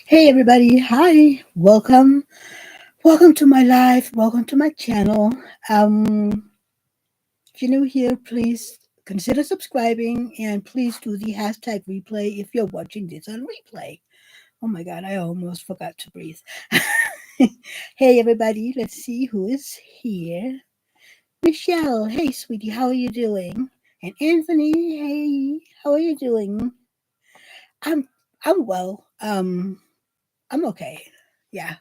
Hey everybody, hi, welcome to my live, welcome to my channel. If you're new here, please consider subscribing and please do the hashtag replay if you're watching this on replay. Oh my god, I almost forgot to breathe. Hey everybody, let's see who is here. Michelle, hey sweetie, how are you doing? And Anthony, hey, how are you doing? I'm I'm well. I'm okay. Yeah.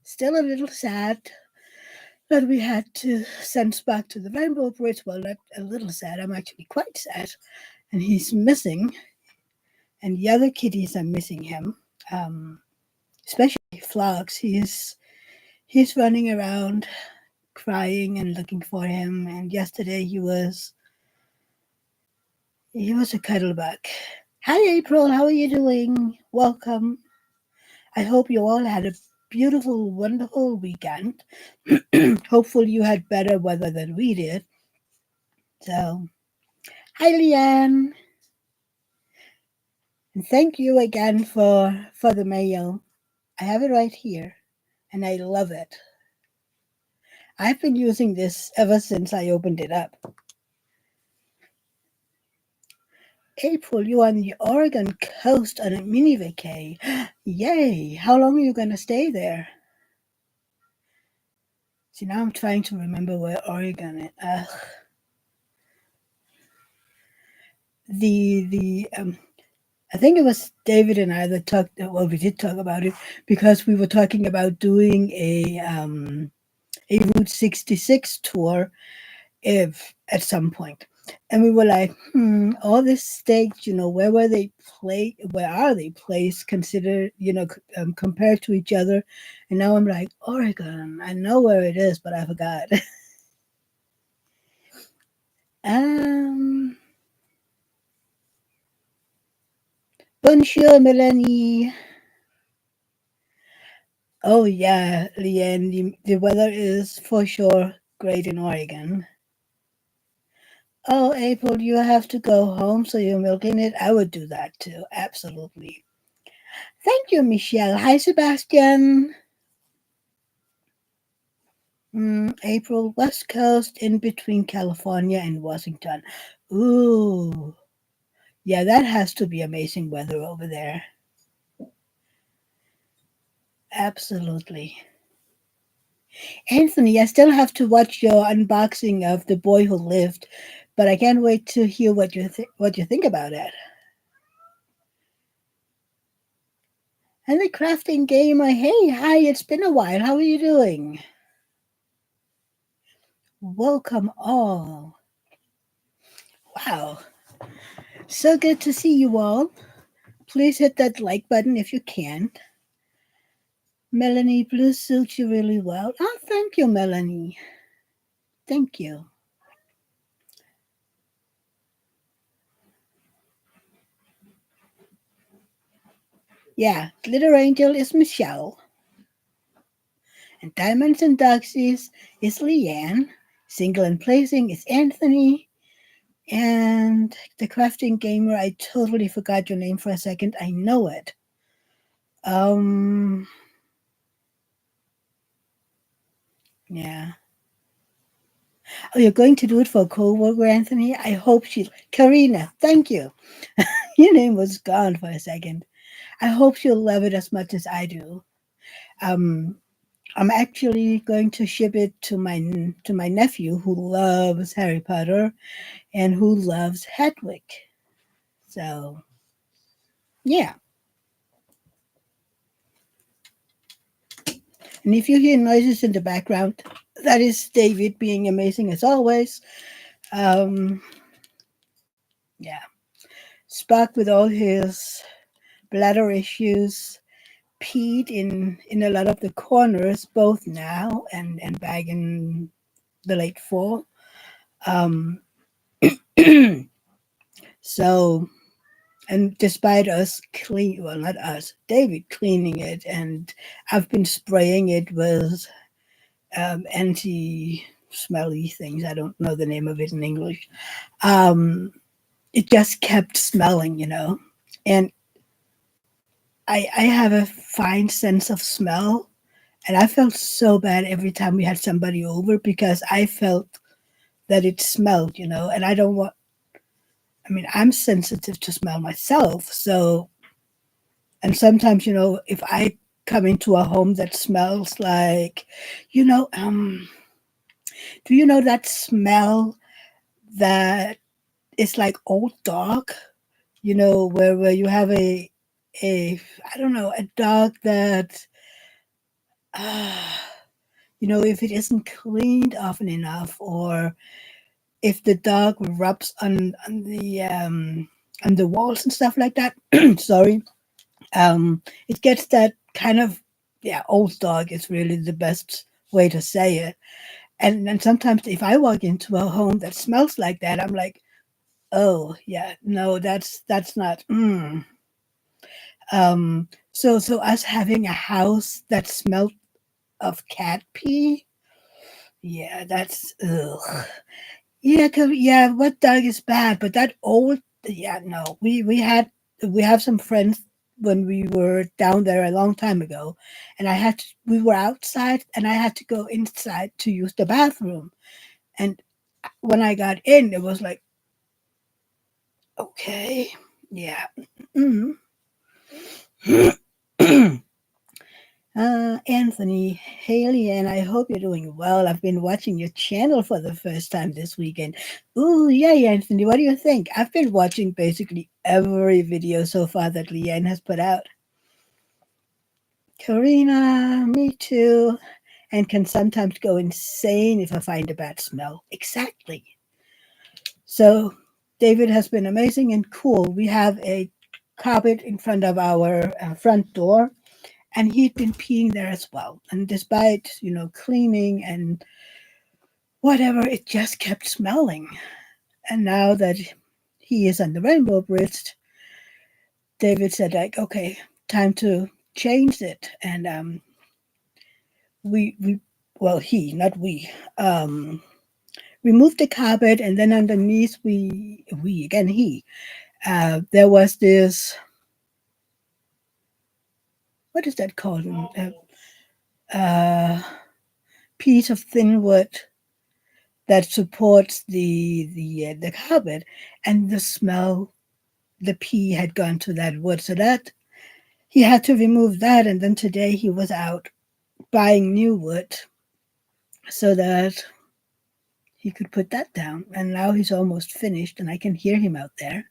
Still a little sad that we had to send Spark to the Rainbow Bridge. Well, not a little sad. I'm actually quite sad. And he's missing, and the other kitties are missing him. Um, Especially Flox. He's running around, crying and looking for him. And yesterday he was a cuddlebuck. Hi, April. How are you doing? Welcome. I hope you all had a beautiful, wonderful weekend. Hopefully, you had better weather than we did. So, hi, Leanne, and thank you again for the mail. I have it right here, and I love it. I've been using this ever since I opened it up. April, you're on the Oregon coast on a mini vacay. Yay! How long are you gonna stay there? See, now I'm trying to remember where Oregon is. The I think it was David and I that talked. Well, we did talk about it because we were talking about doing a Route 66 tour if at some point. And we were like, all these states, where were they where are they placed, considered, compared to each other? And now I'm like, Oregon, I know where it is, but I forgot. um, Bonjour, Melanie. Oh, yeah, Leanne, the weather is for sure great in Oregon. Oh, April, you have to go home, so you're milking it. I would do that too. Absolutely. Thank you, Michelle. Hi, Sebastian. April, West Coast, in between California and Washington. Ooh, yeah, that has to be amazing weather over there. Absolutely. Anthony, I still have to watch your unboxing of The Boy Who Lived, but I can't wait to hear what you think about it. And the crafting gamer, hey, hi, it's been a while. How are you doing? Welcome all. Wow, so good to see you all. Please hit that like button if you can. Melanie, blue suits you really well. Oh, thank you, Melanie. Thank you. Yeah, Glitter Angel is Michelle. And Diamonds and Doxies is Leanne. Single and Placing is Anthony. And the Crafting Gamer, I totally forgot your name for a second. I know it. Um, yeah. Oh, you're going to do it for a co-worker, Anthony? I hope she... Karina, thank you. Your name was gone for a second. I hope she'll love it as much as I do. Um, I'm actually going to ship it to my nephew who loves Harry Potter and who loves Hedwig. So yeah. And if you hear noises in the background, that is David being amazing as always. Um, yeah. Spock with all his bladder issues, peed in a lot of the corners, both now and back in the late fall. Um, so, and despite us clean, well, not us, David cleaning it, and I've been spraying it with anti-smelly things. I don't know the name of it in English. Um, it just kept smelling, And I have a fine sense of smell, and I felt so bad every time we had somebody over because I felt that it smelled, and I don't want, I mean, I'm sensitive to smell myself. So, and sometimes, if I come into a home that smells like, you know, do you know that smell that is like old dog? Where you have a I don't know, a dog that uh, if it isn't cleaned often enough, or if the dog rubs on the walls and stuff like that. Sorry, it gets that kind of, yeah, old dog is really the best way to say it. And sometimes if I walk into a home that smells like that, I'm like, oh yeah, no, that's not. Um, so us having a house that smelled of cat pee, yeah, that's ugh. Yeah, yeah, what dog is bad, but that old, yeah, no, we have some friends when we were down there a long time ago, and we were outside, and I had to go inside to use the bathroom, and when I got in, it was like, okay, yeah, mm. Anthony, Haley, and I hope you're doing well. I've been watching your channel for the first time this weekend. Ooh, yay, Anthony, what do you think? I've been watching basically every video so far that Leanne has put out. Karina, me too, and can sometimes go insane if I find a bad smell. Exactly. So, David has been amazing and cool. We have a carpet in front of our front door, and he'd been peeing there as well. And despite, cleaning and whatever, it just kept smelling. And now that he is on the Rainbow Bridge, David said, like, okay, time to change it. And we, well, he, not we, removed the carpet, and then underneath we again he, there was this, what is that called? Uh, piece of thin wood that supports the carpet, and the smell, the pee had gone to that wood, so that he had to remove that. And then today he was out buying new wood so that he could put that down, and now he's almost finished, and I can hear him out there,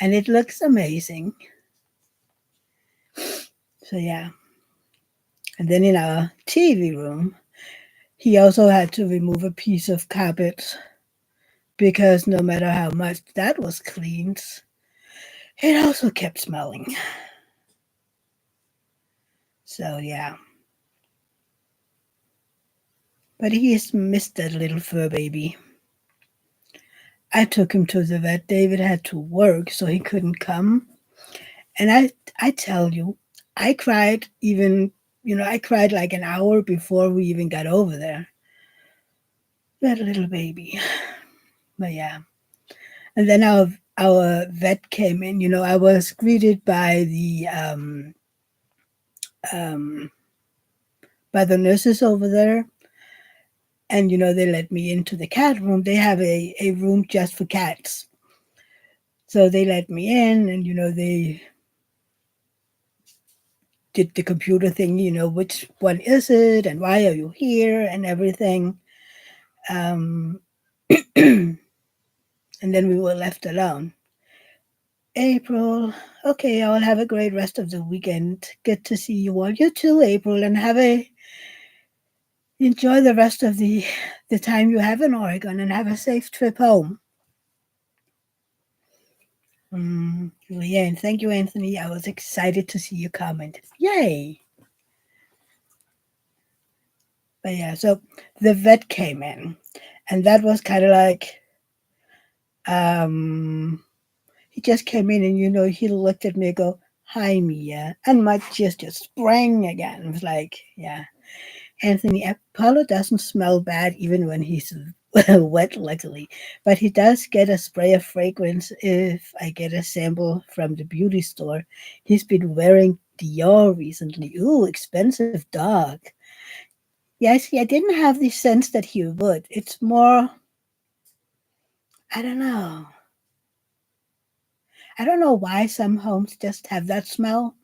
and it looks amazing. So yeah. And then in our TV room, he also had to remove a piece of carpet because no matter how much that was cleaned, it also kept smelling. So yeah. But he's missed that little fur baby. I took him to the vet. David had to work, so he couldn't come. And I tell you, I cried even, I cried like an hour before we even got over there. That little baby. But yeah. And then our vet came in. I was greeted um by the nurses over there, and they let me into the cat room. They have a room just for cats. So they let me in, and they did the computer thing, which one is it and why are you here and everything. Um, and then we were left alone. April, okay, I'll have a great rest of the weekend. Good to see you all. You too, April, and enjoy the rest of the time you have in Oregon, and have a safe trip home. Leanne, thank you, Anthony. I was excited to see your comment. Yay! But yeah, so the vet came in, and that was kind of like, um, he just came in, and he looked at me and go, "Hi, Mia," and my chest just sprang again. It was like, yeah, Anthony, Apollo doesn't smell bad even when he's wet, luckily. But he does get a spray of fragrance if I get a sample from the beauty store. He's been wearing Dior recently. Ooh, expensive dog. Yeah, see, I didn't have the sense that he would. It's more, I don't know. I don't know why some homes just have that smell.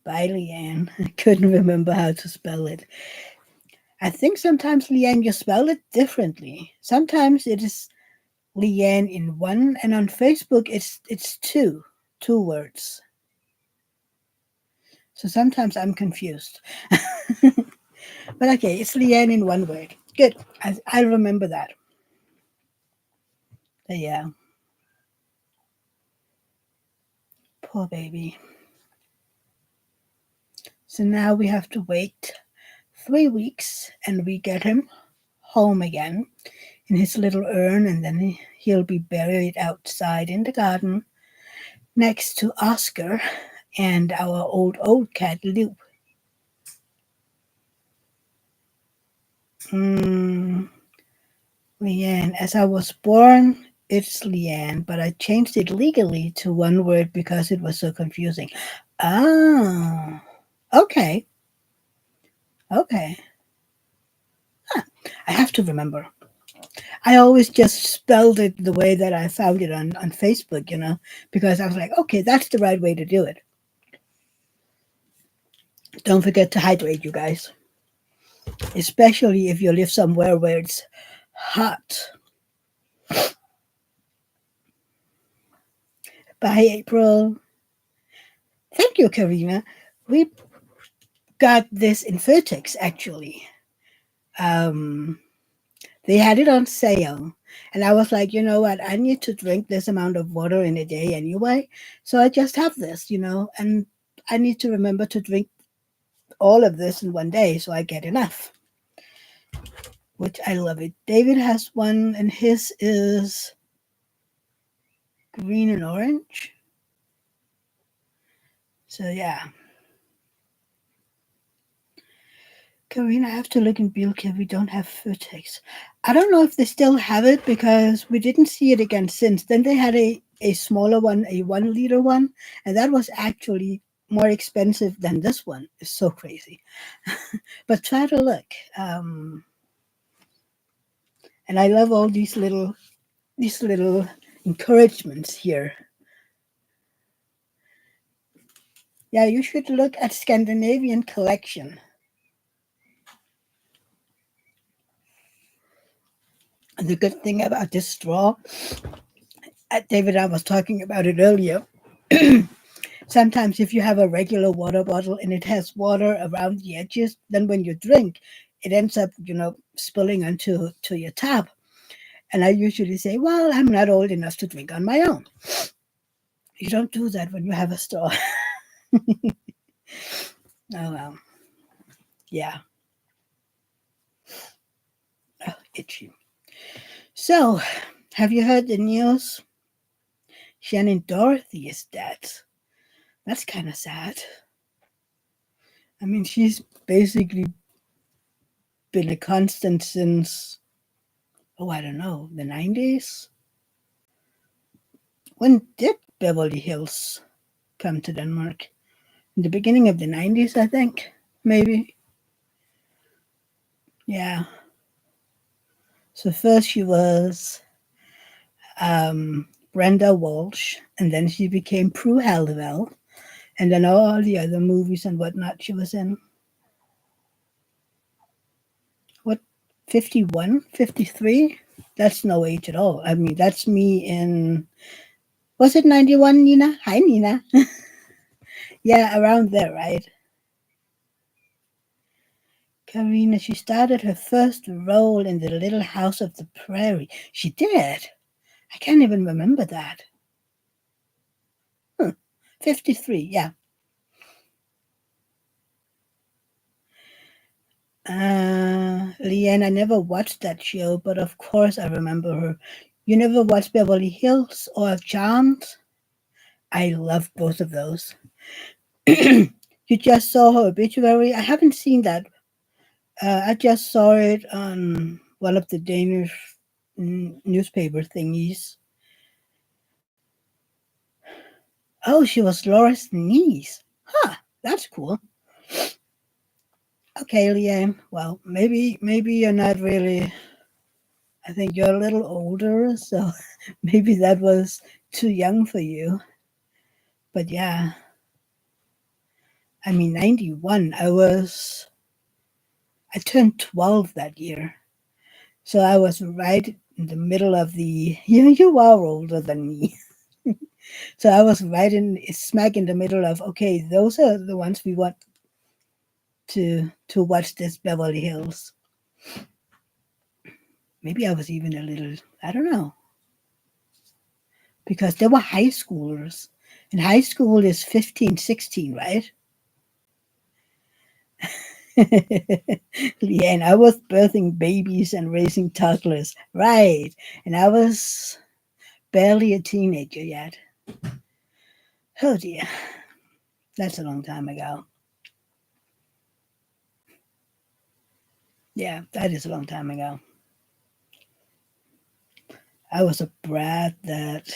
By Leanne. I couldn't remember how to spell it. I think sometimes, Leanne, you spell it differently. Sometimes it is Leanne in one, and on Facebook it's two words. So sometimes I'm confused. But okay, it's Leanne in one word. Good. I'll remember that. But yeah, poor baby. So now we have to wait 3 weeks and we get him home again in his little urn, and then he'll be buried outside in the garden next to Oscar and our old cat Lou. Mm, Leanne. As I was born, it's Leanne, but I changed it legally to one word because it was so confusing. Oh, okay, okay. I have to remember. I always just spelled it the way that I found it on Facebook, because I was like, okay, that's the right way to do it. Don't forget to hydrate, you guys, especially if you live somewhere where it's hot. Bye, April. Thank you, Karina. We got this in Vertex, actually. Um, they had it on sale. And I was like, you know what? I need to drink this amount of water in a day anyway. So I just have this, and I need to remember to drink all of this in one day so I get enough, which I love it. David has one, and his is green and orange. So yeah. Karina, I have to look in Bielke. We don't have Vertex. I don't know if they still have it because we didn't see it again since. Then they had a smaller one, a 1 liter one, and that was actually more expensive than this one. It's so crazy. But try to look. And I love all these little encouragements here. Yeah, you should look at Scandinavian collection. And the good thing about this straw, David, I was talking about it earlier. Sometimes if you have a regular water bottle and it has water around the edges, then when you drink, it ends up, spilling onto your tap. And I usually say, well, I'm not old enough to drink on my own. You don't do that when you have a straw. Oh, well. Yeah. Oh, itchy. So, have you heard the news? Shannon Dorothy is dead. That's kind of sad. I mean, she's basically been a constant since, oh, I don't know, the 90s? When did Beverly Hills come to Denmark? In the beginning of the 90s, I think, maybe. Yeah. So first she was Brenda Walsh, and then she became Prue Halliwell, and then all the other movies and whatnot she was in. What, 51, 53? That's no age at all. I mean, that's me in, was it 91, Nina? Hi, Nina. Yeah, around there, right? Karina, she started her first role in The Little House of the Prairie. She did. I can't even remember that. 53, yeah. Leanne, I never watched that show, but of course I remember her. You never watched Beverly Hills or Charmed? I love both of those. You just saw her obituary? I haven't seen that. I just saw it on one of the Danish newspaper thingies. Oh, she was Laura's niece. Huh, that's cool. Okay, Leanne. Well, maybe you're not really. I think you're a little older, so maybe that was too young for you. But yeah, I mean, 91. I turned 12 that year. So I was right in the middle of the. You are older than me. So I was right in smack in the middle of, okay, those are the ones we want to watch this Beverly Hills. Maybe I was even a little, I don't know, because they were high schoolers. And high school is 15, 16, right? Yeah, and I was birthing babies and raising toddlers. Right. And I was barely a teenager yet. Oh dear. That's a long time ago. Yeah, that is a long time ago. I was a brat that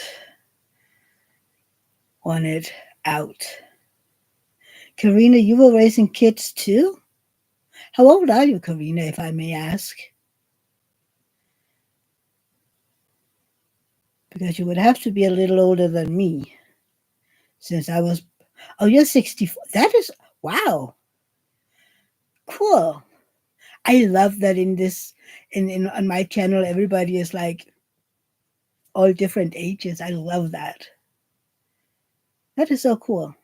wanted out. Karina, you were raising kids too? How old are you, Karina, if I may ask? Because you would have to be a little older than me, since I was. Oh, you're 64. That is. Wow. Cool. I love that in this. In on my channel, everybody is like all different ages. I love that. That is so cool.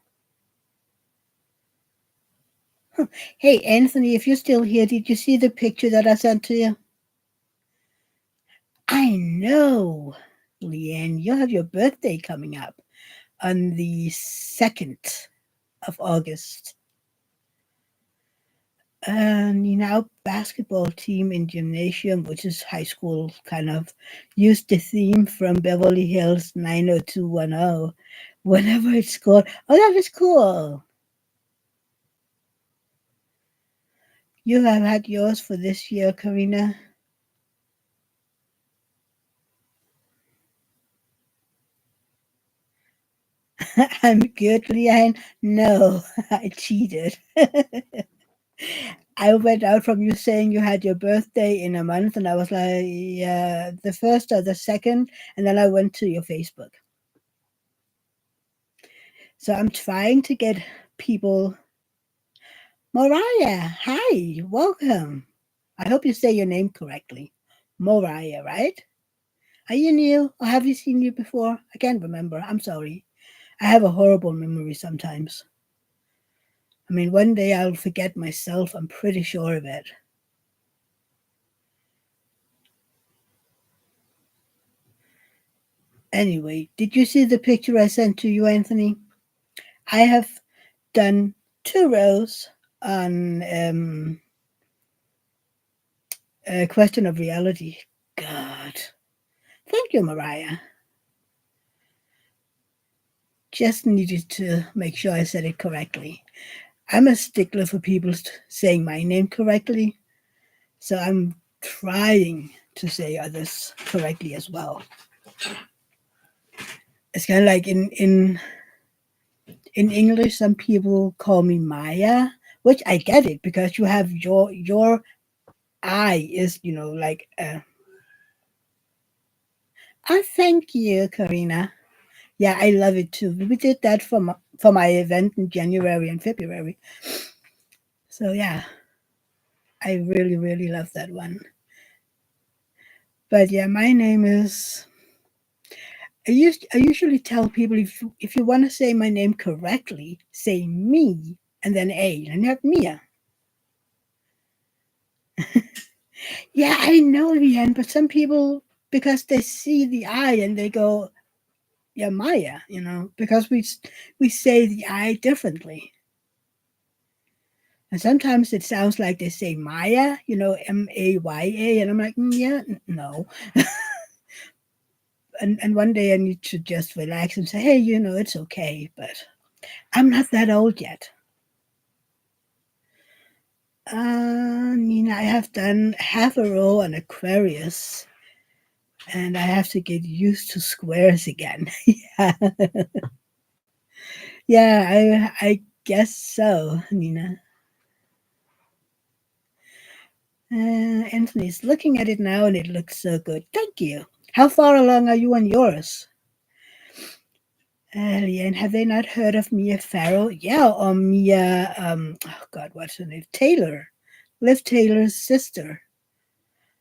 Hey, Anthony, if you're still here, did you see the picture that I sent to you? I know, Leanne, you have your birthday coming up on the 2nd of August. And our basketball team in gymnasium, which is high school kind of, used the theme from Beverly Hills 90210 whenever it's scored. Oh, that is cool. You have had yours for this year, Karina. I'm good, Leanne. No, I cheated. I went out from you saying you had your birthday in a month, and I was like, yeah, the first or the second, and then I went to your Facebook. So I'm trying to get people. Moriah, hi, welcome. I hope you say your name correctly. Moriah, right? Are you new, or have you seen you before? I can't remember. I'm sorry. I have a horrible memory sometimes. I mean, one day I'll forget myself. I'm pretty sure of it. Anyway, did you see the picture I sent to you, Anthony? I have done 2 rows on a question of reality. God. Thank you, Mariah. Just needed to make sure I said it correctly. I'm a stickler for people saying my name correctly, so I'm trying to say others correctly as well. It's kind of like in English, some people call me Maya, which I get it because you have your I is like oh, thank you, Karina. Yeah, I love it too. We did that for my event in January and February. So yeah, I really really love that one. But yeah, my name is. I usually tell people if you want to say my name correctly, say me and then A, and you have Mia. Yeah, I know, Leanne, but some people because they see the I and they go, yeah, Maya, because we say the I differently. And sometimes it sounds like they say Maya, Maya, and I'm like, yeah, no. And one day I need to just relax and say, hey, it's okay. But I'm not that old yet. Nina, I have done half a row on Aquarius, and I have to get used to squares again. Yeah, yeah, I guess so, Nina. Anthony's looking at it now, and it looks so good. Thank you. How far along are you on yours? Leanne, have they not heard of Mia Farrow? Yeah, or Mia, oh God, what's her name? Taylor. Liv Taylor's sister.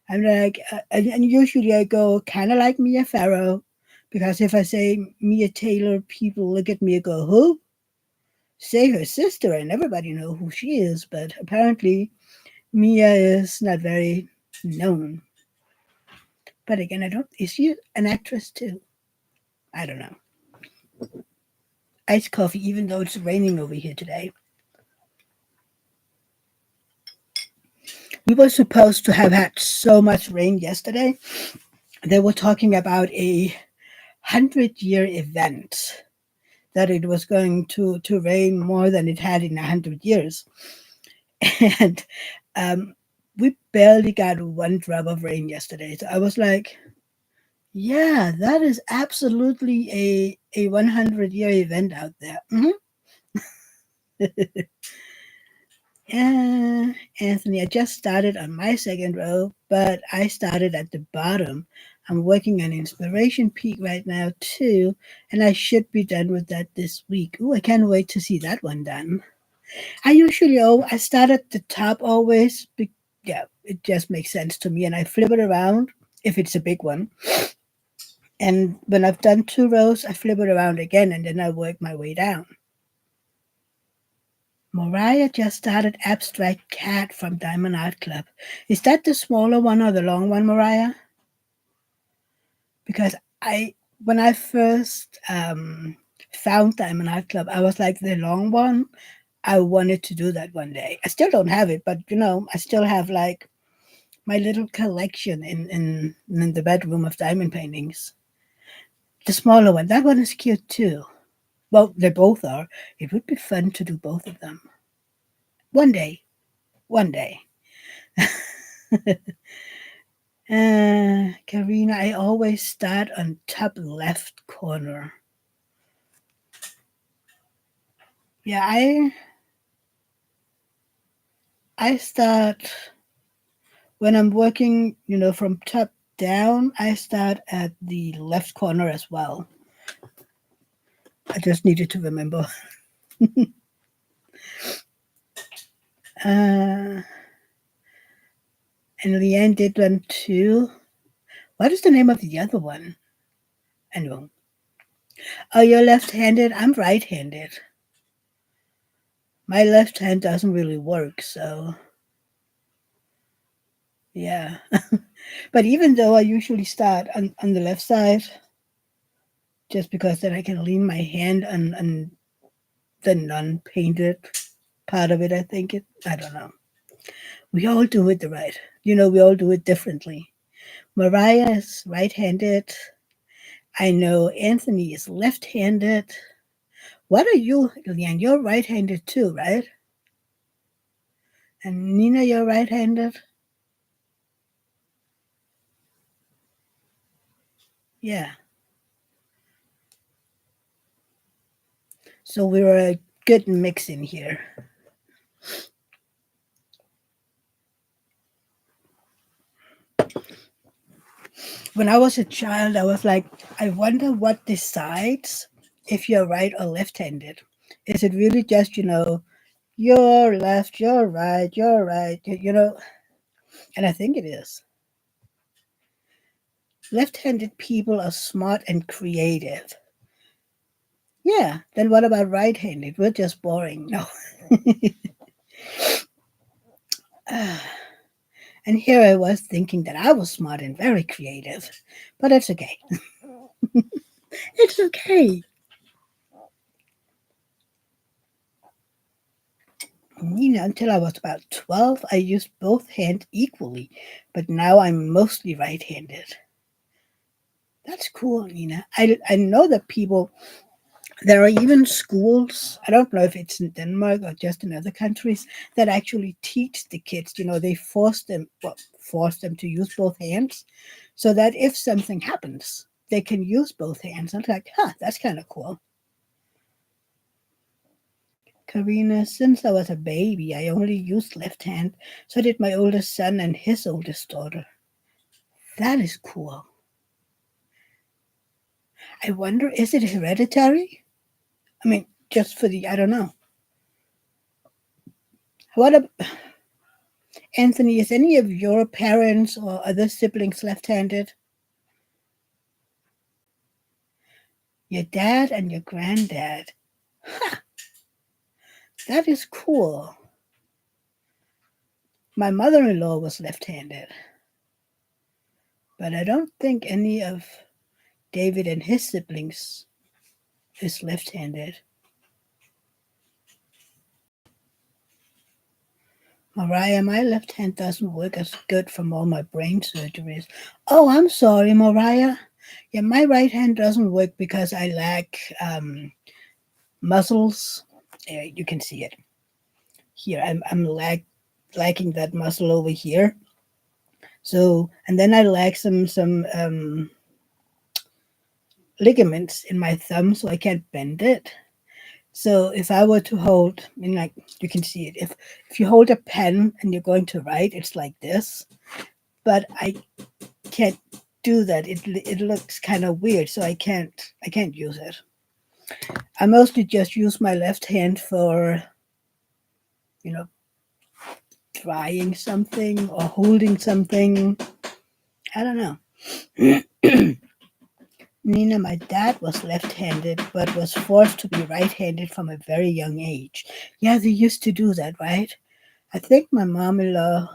I'm like, and usually I go kind of like Mia Farrow, because if I say Mia Taylor, people look at me and go, who? Say her sister, and everybody know who she is, but apparently Mia is not very known. But again, I don't, is she an actress too? I don't know. Iced coffee, even though it's raining over here today. We were supposed to have had so much rain yesterday. They were talking about a 100-year event, that it was going to rain more than it had in 100 years. And um, we barely got one drop of rain yesterday. So I was like, yeah, that is absolutely a 100-year event out there. Yeah, Anthony, I just started on my second row, but I started at the bottom. I'm working on Inspiration Peak right now too, and I should be done with that this week. Ooh, I can't wait to see that one done. I start at the top always. Yeah, it just makes sense to me, and I flip it around if it's a big one. And when I've done two rows, I flip it around again, and then I work my way down. Mariah just started Abstract Cat from Diamond Art Club. Is that the smaller one or the long one, Mariah? Because when I first found Diamond Art Club, I was like, the long one. I wanted to do that one day. I still don't have it, but I still have like my little collection in the bedroom of diamond paintings. The smaller one, that one is cute too. Well, they both are. It would be fun to do both of them. One day. One day. Karina, I always start on top left corner. Yeah, I start when I'm working, from top down, I start at the left corner as well. I just needed to remember. Uh, and Leanne did one too. What is the name of the other one? Anyway. Oh, you're left-handed? I'm right-handed. My left hand doesn't really work, so yeah. But even though I usually start on the left side, just because then I can lean my hand on the non-painted part of it, I don't know. We all do it right. We all do it differently. Mariah is right-handed. I know Anthony is left-handed. What are you, Leanne? You're right-handed too, right? And Nina, you're right-handed? Yeah. So we're a good mix in here. When I was a child, I was like, I wonder what decides if you're right or left-handed. Is it really just, you're left, you're right? And I think it is. Left-handed people are smart and creative. Yeah, then what about right-handed? We're just boring. No. And here I was thinking that I was smart and very creative. But it's okay. It's okay. Until I was about 12, I used both hands equally, but now I'm mostly right-handed. That's cool, Nina. I know that people There are even schools, I don't know if it's in Denmark or just in other countries, that actually teach the kids, they force them to use both hands so that if something happens, they can use both hands. I'm like, that's kind of cool. Karina, since I was a baby, I only used left hand. So did my oldest son and his oldest daughter. That is cool. I wonder, is it hereditary? I mean, just for I don't know. What a, Anthony, is any of your parents or other siblings left-handed? Your dad and your granddad. Ha! That is cool. My mother-in-law was left-handed, but I don't think any of David and his siblings is left-handed. Mariah, my left hand doesn't work as good from all my brain surgeries. Oh, I'm sorry, Mariah. Yeah, my right hand doesn't work because I lack muscles. Yeah, you can see it here. I'm lacking that muscle over here. So, and then I lack some ligaments in my thumb, so I can't bend it. So if I were to hold, I mean, like you can see it. If you hold a pen and you're going to write, it's like this. But I can't do that. It looks kind of weird, so I can't use it. I mostly just use my left hand for, you know, drying something or holding something. I don't know. Nina, my dad was left-handed, but was forced to be right-handed from a very young age. Yeah, they used to do that, right? I think my mom-in-law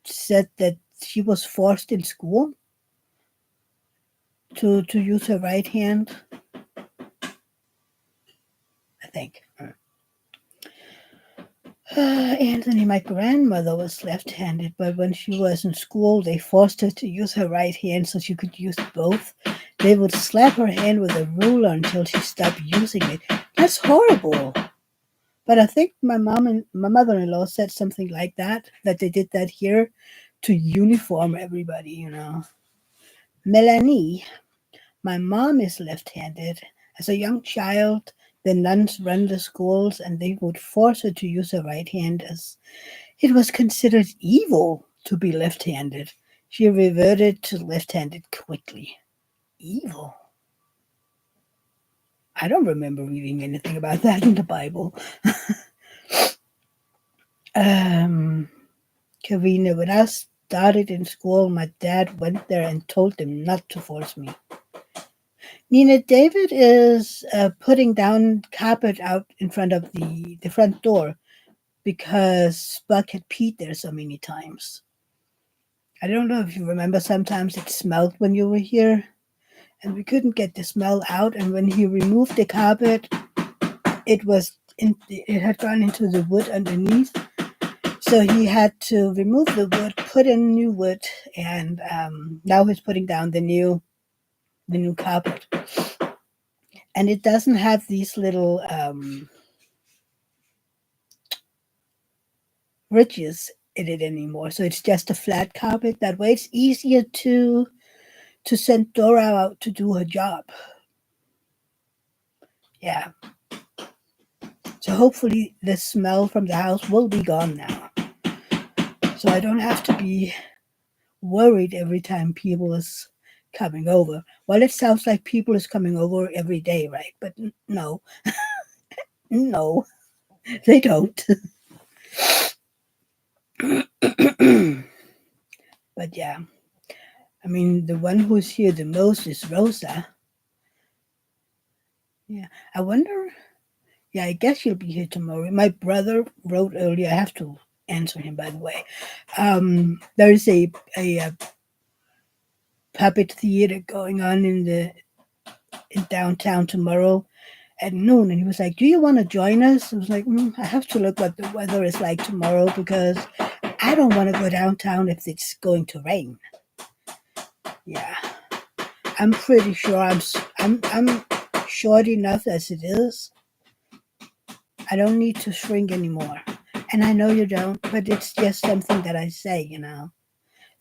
said that she was forced in school to use her right hand. I think. Anthony, my grandmother was left-handed, but when she was in school, they forced her to use her right hand so she could use both. They would slap her hand with a ruler until she stopped using it. That's horrible. But I think my mom and my mother-in-law said something like that they did that here to uniform everybody. Melanie, my mom is left-handed. As a young child, the nuns ran the schools and they would force her to use her right hand as it was considered evil to be left-handed. She reverted to left-handed quickly. Evil. I don't remember reading anything about that in the Bible. Karina, when I started in school, my dad went there and told them not to force me. Nina, David is putting down carpet out in front of the front door because Buck had peed there so many times. I don't know if you remember, sometimes it smelled when you were here, and we couldn't get the smell out. And when he removed the carpet, it had gone into the wood underneath. So he had to remove the wood, put in new wood, and now he's putting down the new carpet. And it doesn't have these little ridges in it anymore. So it's just a flat carpet. That way it's easier to send Dora out to do her job. Yeah. So hopefully the smell from the house will be gone now. So I don't have to be worried every time people is coming over. Well, it sounds like people is coming over every day, right? But no. No, they don't. But yeah. I mean, the one who's here the most is Rosa. Yeah. I wonder. Yeah, I guess she'll be here tomorrow. My brother wrote earlier. I have to answer him, by the way. There is a puppet theater going on in downtown tomorrow at noon, and he was like, "Do you want to join us?" I was like, "I have to look what the weather is like tomorrow because I don't want to go downtown if it's going to rain." Yeah, I'm pretty sure I'm short enough as it is. I don't need to shrink anymore. And I know you don't, but it's just something that I say,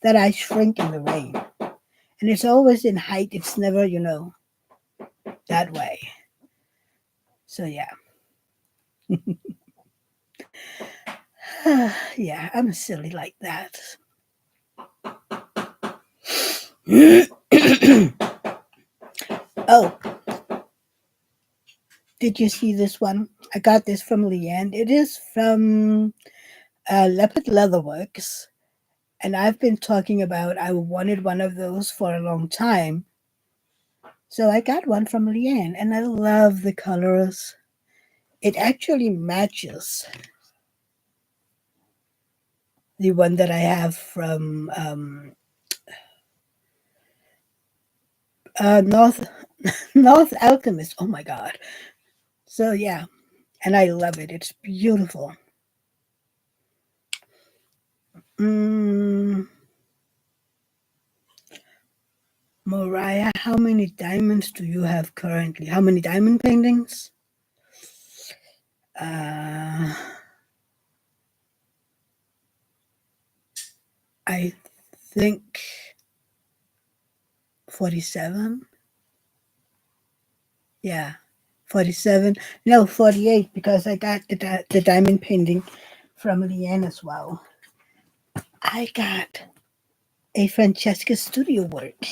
that I shrink in the rain. And it's always in height, it's never, that way. So, yeah. Yeah, I'm silly like that. Oh, did you see this one? I got this from Leanne. It is from Leopard Leatherworks. And I've been talking about I wanted one of those for a long time. So I got one from Leanne, and I love the colors. It actually matches the one that I have from North North Alchemist. Oh my God! So yeah, and I love it. It's beautiful. Mm, Mariah, how many diamonds do you have currently? How many diamond paintings? Uh, I think 47. Yeah, 47. No, 48 because I got the diamond painting from Leanne as well. I got a Francesca studio work,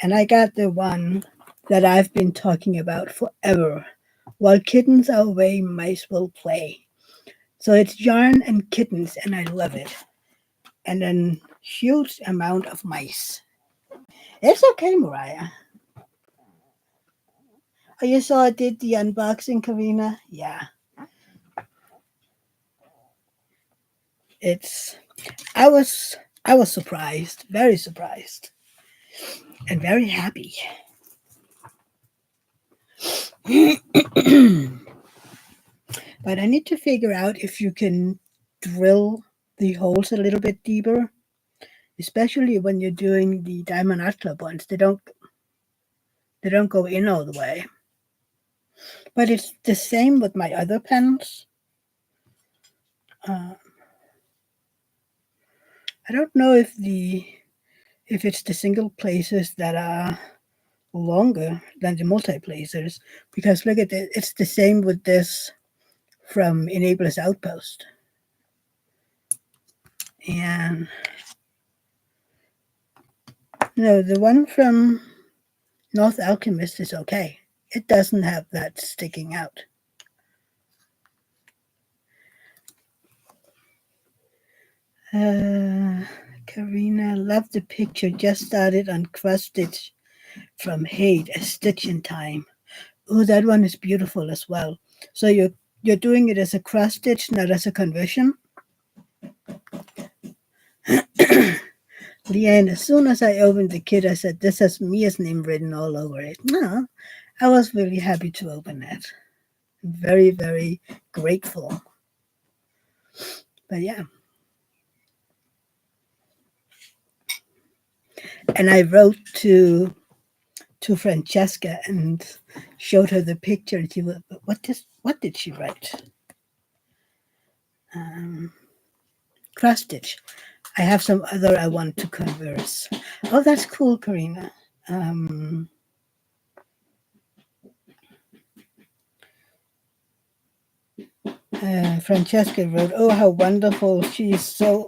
and I got the one that I've been talking about forever. While kittens are away, mice will play. So it's yarn and kittens, and I love it. And then huge amount of mice. It's okay, Mariah. Oh, you saw I did the unboxing, Karina? Yeah. It's I was I was surprised, very surprised, and very happy. But I need to figure out if you can drill the holes a little bit deeper, especially when you're doing the Diamond Art Club ones. They don't go in all the way. But it's the same with my other pens. Uh, I don't know if it's the single places that are longer than the multi placers, because look at it, it's the same with this from Enabler's Outpost. And no, the one from North Alchemist is okay. It doesn't have that sticking out. Uh, Karina, love the picture. Just started on cross stitch from Hate, a stitch in time. Oh, that one is beautiful as well. So you're doing it as a cross stitch, not as a conversion. Leanne, as soon as I opened the kit, I said, "This has Mia's name written all over it." No, I was really happy to open it. Very, very grateful. But yeah, and I wrote to Francesca and showed her the picture, and she was, what did she write? Um, Cross stitch. I have some other I want to converse. Oh, that's cool, Karina. Um, Francesca wrote, "Oh, how wonderful! She's so."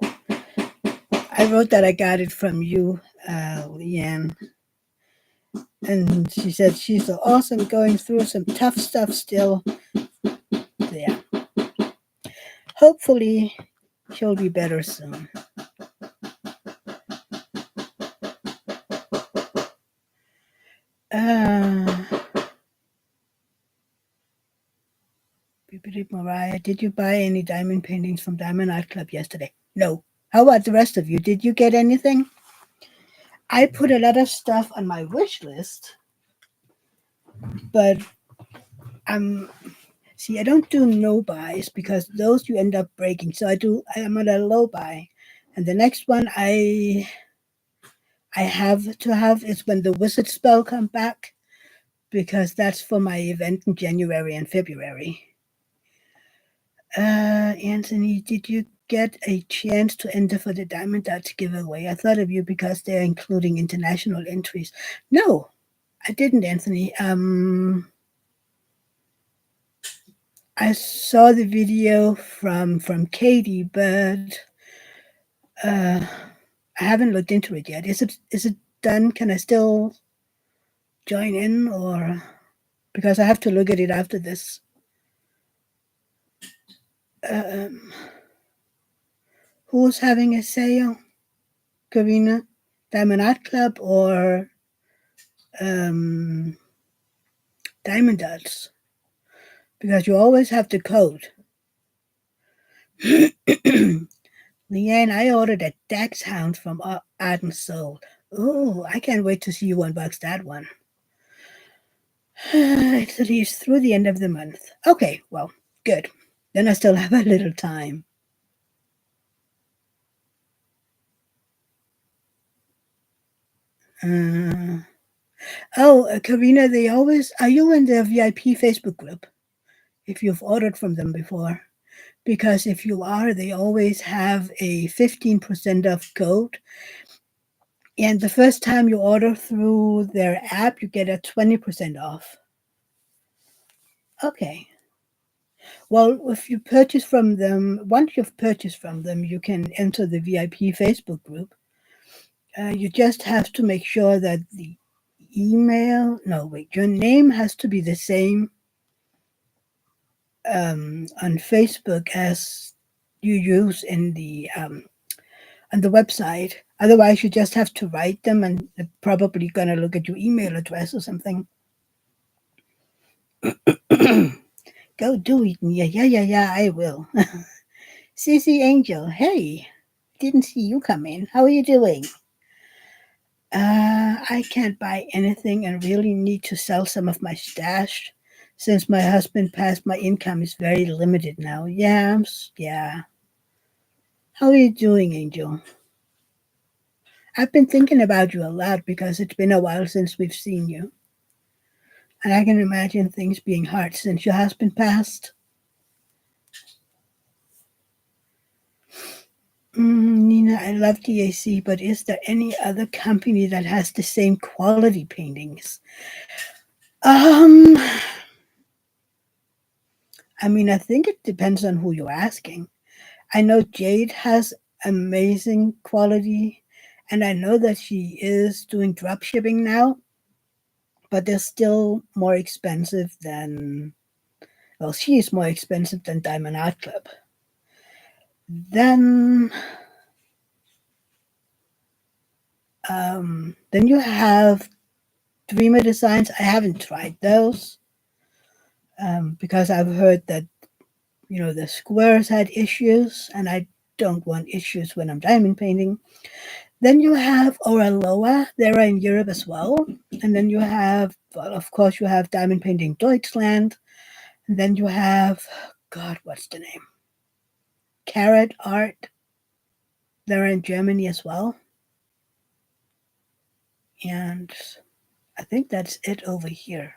I wrote that I got it from you, Leanne, and she said she's so awesome, going through some tough stuff still. Yeah, hopefully she'll be better soon. Uh, Mariah, did you buy any diamond paintings from Diamond Art Club yesterday? No. How about the rest of you? Did you get anything? I put a lot of stuff on my wish list, but I'm see, I don't do no buys because those you end up breaking. So I am at a low buy, and the next one I have to have is when the wizard spell come back, because that's for my event in January and February. Anthony, did you get a chance to enter for the Diamond Dots giveaway? I thought of you because they're including international entries. No, I didn't, Anthony. I saw the video from Katie, but uh, I haven't looked into it yet. Is it done? Can I still join in, or because I have to look at it after this? Um, who's having a sale? Karina, Diamond Art Club, or um, Diamond Dots? Because you always have the code. Leanne, I ordered a Dax Hound from Art and Soul. Oh, I can't wait to see you unbox that one. It's at least through the end of the month. Okay, well, good. Then I still have a little time. Uh, Karina, they always are you in the VIP Facebook group? If you've ordered from them before, because if you are, they always have a 15% off code. And the first time you order through their app, you get a 20% off. Okay. Well, if you purchase from them, once you've purchased from them, you can enter the VIP Facebook group. You just have to make sure that the no, wait, your name has to be the same on Facebook as you use in the on the website. Otherwise, you just have to write them, and they're probably gonna look at your email address or something. Go do it, Mia. Yeah, I will. Cece Angel, hey, didn't see you come in. How are you doing? I can't buy anything and really need to sell some of my stash. Since my husband passed, my income is very limited now. Yeah, yeah. How are you doing, Angel? I've been thinking about you a lot because it's been a while since we've seen you. And I can imagine things being hard since your husband passed. Nina, I love DAC, but is there any other company that has the same quality paintings? Um, I mean, I think it depends on who you're asking. I know Jade has amazing quality, and I know that she is doing drop shipping now, but they're still more expensive than, well, she is more expensive than Diamond Art Club. Then, then you have Dreamer Designs. I haven't tried those because I've heard that the squares had issues, and I don't want issues when I'm diamond painting. Then you have Oraloa. They're in Europe as well. And then you have, well, of course, you have Diamond Painting Deutschland. And then you have, God, what's the name? Carrot Art. They're in Germany as well. And I think that's it over here.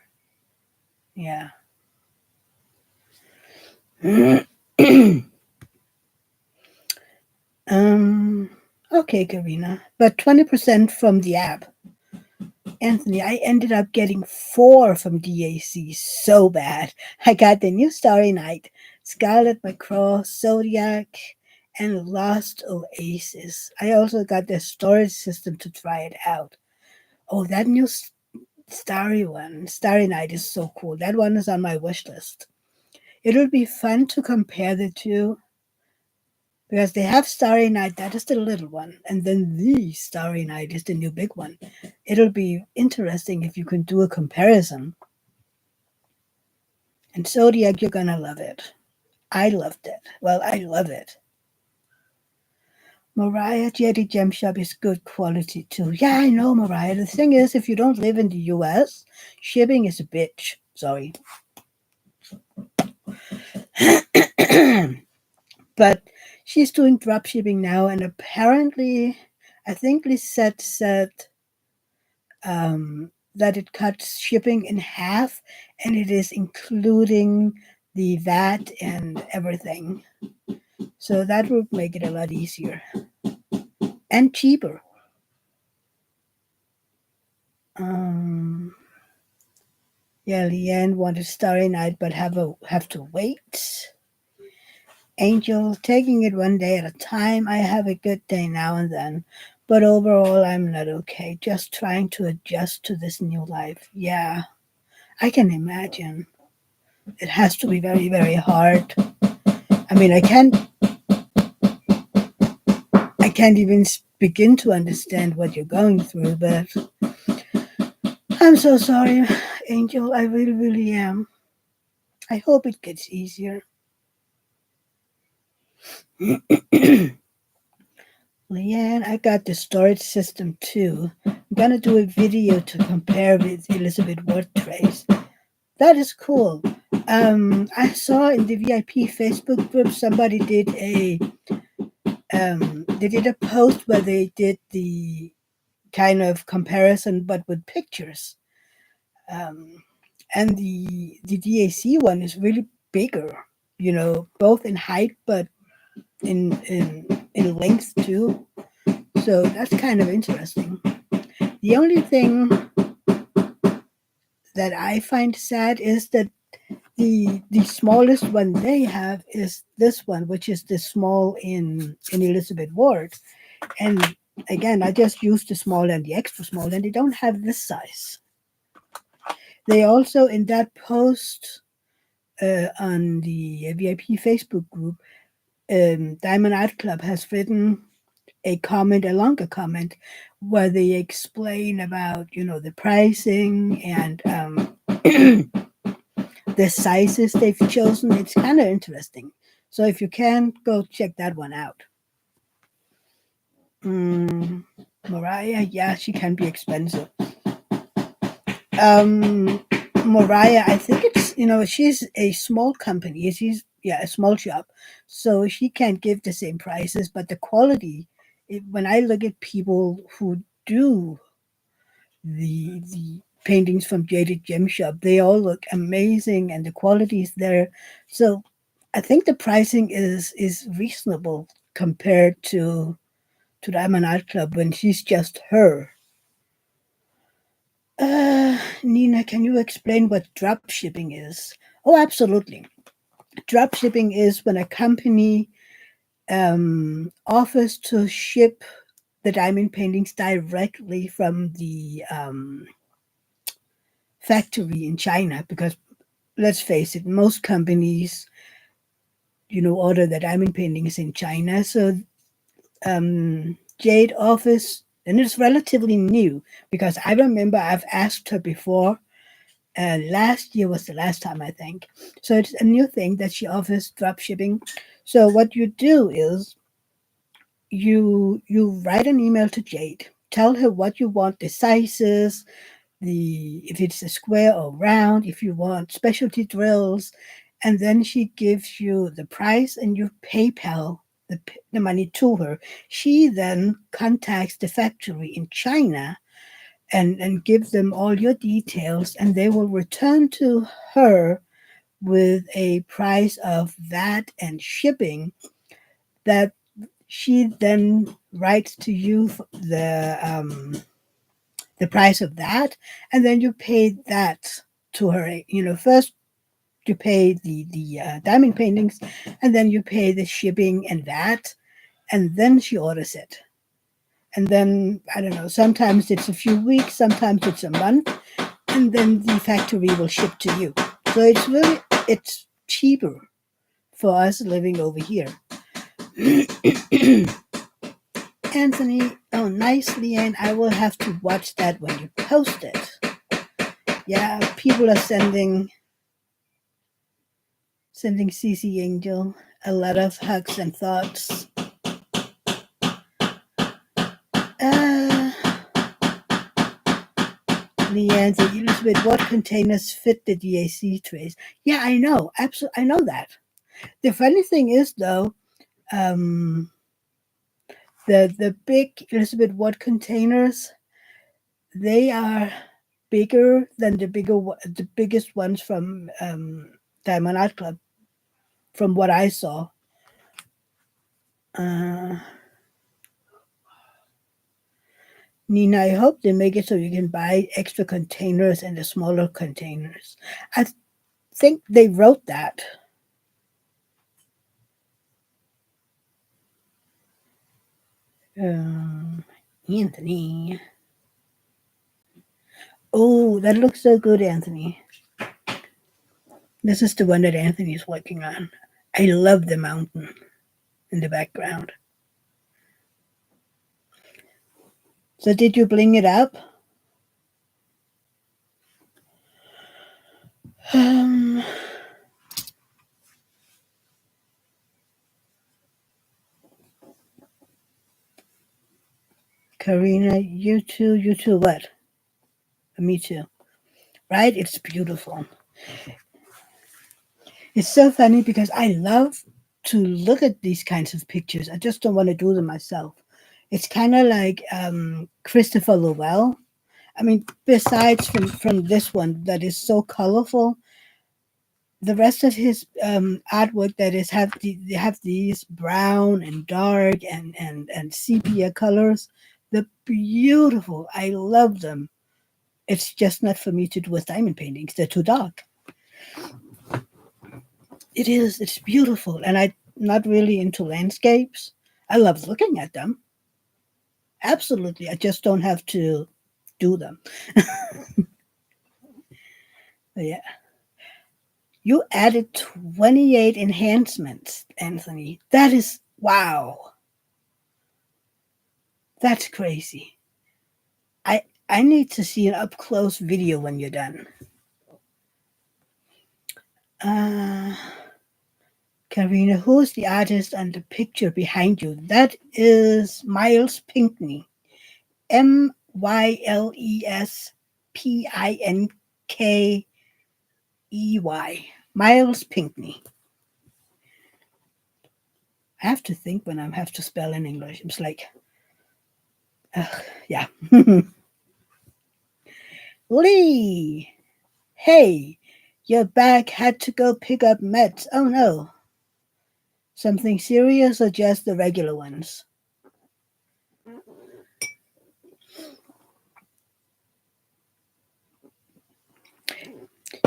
Yeah. um. Okay, Karina. But 20% from the app. Anthony, I ended up getting 4 from DAC. So bad. I got the new Starry Night, Scarlet Macross, Zodiac, and Lost Oasis. I also got the storage system to try it out. Oh, that new Starry one, Starry Night, is so cool. That one is on my wish list. It'll be fun to compare the two because they have Starry Night, that is the little one, and then the Starry Night is the new big one. It'll be interesting if you can do a comparison. And Zodiac, you're gonna love it. I loved it. Well, I love it. Mariah Jetty Gem Shop is good quality too. Yeah, I know, Mariah. The thing is, if you don't live in the US, shipping is a bitch. Sorry. But she's doing drop shipping now, and apparently, I think Lisette said that it cuts shipping in half, and it is including the VAT and everything. So that would make it a lot easier and cheaper. Um, yeah, Leanne wanted Starry Night, but have to wait. Angel, taking it one day at a time. I have a good day now and then, but overall, I'm not okay. Just trying to adjust to this new life. Yeah, I can imagine. It has to be very, very hard. I mean, I can't even begin to understand what you're going through, but I'm so sorry, Angel. I really, really am. I hope it gets easier. Leanne, I got the storage system too. I'm gonna do a video to compare with Elizabeth Ward trays. That is cool. I saw in the VIP Facebook group somebody did a post where they did the kind of comparison but with pictures. Um, and the DAC one is really bigger, both in height but in length too. So that's kind of interesting. The only thing that I find sad is that the smallest one they have is this one, which is the small in Elizabeth Ward. And again, I just used the small and the extra small, and they don't have this size. They also in that post on the VIP Facebook group, Diamond Art Club has written a longer comment, where they explain about the pricing and the sizes they've chosen. It's kind of interesting. So if you can, go check that one out. Mm, Mariah, yeah, she can be expensive. Um, Mariah, I think it's she's a small company. She's a small shop, so she can't give the same prices. But the quality, when I look at people who do the paintings from Jaded Gem Shop, they all look amazing, and the quality is there. So I think the pricing is reasonable compared to Diamond Art Club when she's just her. Nina, can you explain what drop shipping is? Oh, absolutely. Drop shipping is when a company offers to ship the diamond paintings directly from the factory in China. Because let's face it, most companies, order the diamond paintings in China. So Jade offers, and it's relatively new because I remember I've asked her before. Last year was the last time, I think. So it's a new thing that she offers drop shipping. So what you do is you write an email to Jade, tell her what you want, the sizes, the if it's a square or round, if you want specialty drills, and then she gives you the price and you PayPal the money to her. She then contacts the factory in China and give them all your details, and they will return to her with a price of that and shipping that she then writes to you the price of that, and then you pay that to her. First you pay the diamond paintings, and then you pay the shipping and that, and then she orders it. And then I don't know. Sometimes it's a few weeks, sometimes it's a month, and then the factory will ship to you. So it's cheaper for us living over here. Anthony, oh nicely, and I will have to watch that when you post it. Yeah, people are sending CC Angel a lot of hugs and thoughts. Uh, Leanne, Elizabeth, what containers fit the DAC trays? Yeah, I know, absolutely, I know that. The funny thing is, though, um, the big Elizabeth Watt containers, they are bigger than the biggest ones from Diamond Art Club, from what I saw. Uh, Nina, I hope they make it so you can buy extra containers and the smaller containers. I think they wrote that. Um, Anthony. Oh, that looks so good, Anthony. This is the one that Anthony is working on. I love the mountain in the background. So did you bling it up? Um, Karina, you too, what? Me too. Right? It's beautiful. It's so funny because I love to look at these kinds of pictures. I just don't want to do them myself. It's kind of like Christopher Lowell. I mean, besides from this one that is so colorful, the rest of his artwork that is they have these brown and dark and sepia colors. They're beautiful. I love them. It's just not for me to do with diamond paintings. They're too dark. It is. It's beautiful, and I'm not really into landscapes. I love looking at them. Absolutely. I just don't have to do them. But yeah. You added 28 enhancements, Anthony. That is wow. That's crazy. I need to see an up close video when you're done. Uh, Karina, who's the artist on the picture behind you? That is Miles Pinkney. Myles Pinkey. Miles Pinkney. I have to think when I have to spell in English. It's like, yeah. Lee, hey, your bag had to go pick up meds. Oh no. Something serious or just the regular ones?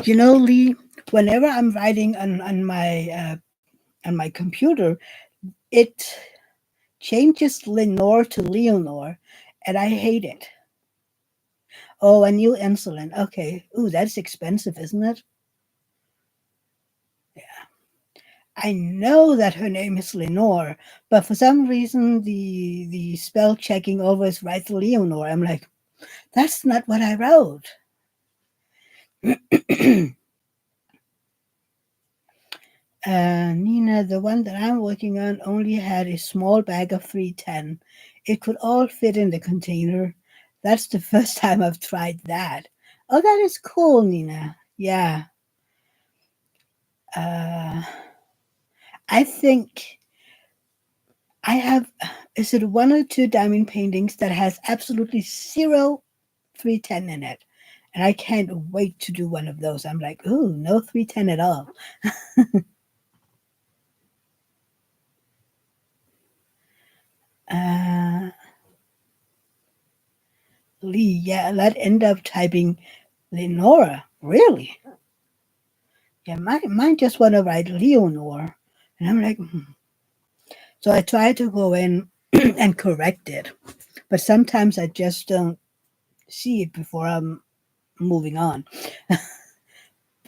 You know, Lee, whenever I'm writing on my computer, it changes Lenore to Leonore, and I hate it. Oh, a new insulin. Okay. Ooh, that's expensive, isn't it? I know that her name is Lenore, but for some reason the spell checking always writes Leonore. I'm like, that's not what I wrote. Nina, the one that I'm working on only had a small bag of 310. It could all fit in the container. That's the first time I've tried that. Oh, that is cool, Nina. Yeah. Uh, I think I have, is it one or two diamond paintings that has absolutely zero 310 in it? And I can't wait to do one of those. I'm like, ooh, no 310 at all. Uh, Lee, yeah, let's end up typing Lenora. Really? Yeah, mine just want to write Leonore. And I'm like, So I try to go in and correct it. But sometimes I just don't see it before I'm moving on.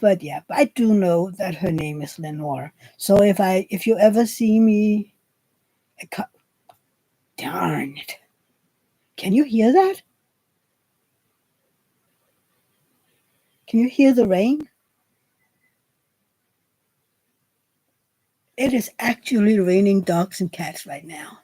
But yeah, I do know that her name is Lenore. So if you ever see me, darn it, can you hear that? Can you hear the rain? It is actually raining dogs and cats right now.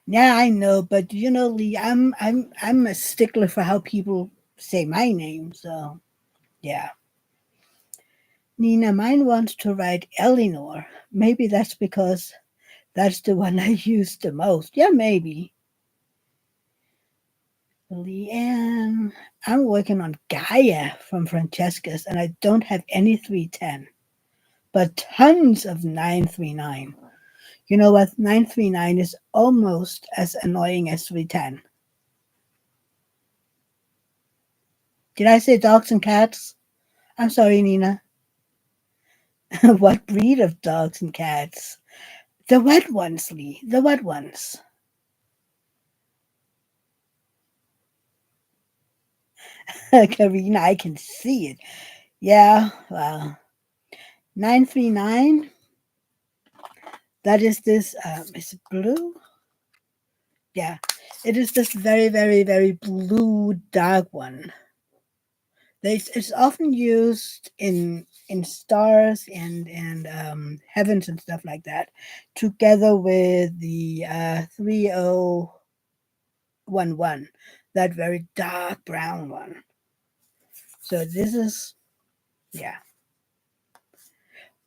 Yeah, I know, but you know, Lee, I'm a stickler for how people say my name. So yeah, Nina, mine wants to write Eleanor. Maybe that's because that's the one I use the most. Yeah, maybe. Leanne, I'm working on Gaia from Francesca's, and I don't have any 310, but tons of 939. You know what? 939 is almost as annoying as 310. Did I say dogs and cats? I'm sorry, Nina. What breed of dogs and cats? The wet ones, Lee. The wet ones. Karina, I can see it. Yeah, well, 939. That is this. Is it blue? Yeah, it is this very, very, very blue dark one. It's often used in stars and heavens and stuff like that, together with the 3011, that very dark brown one. So this is, yeah,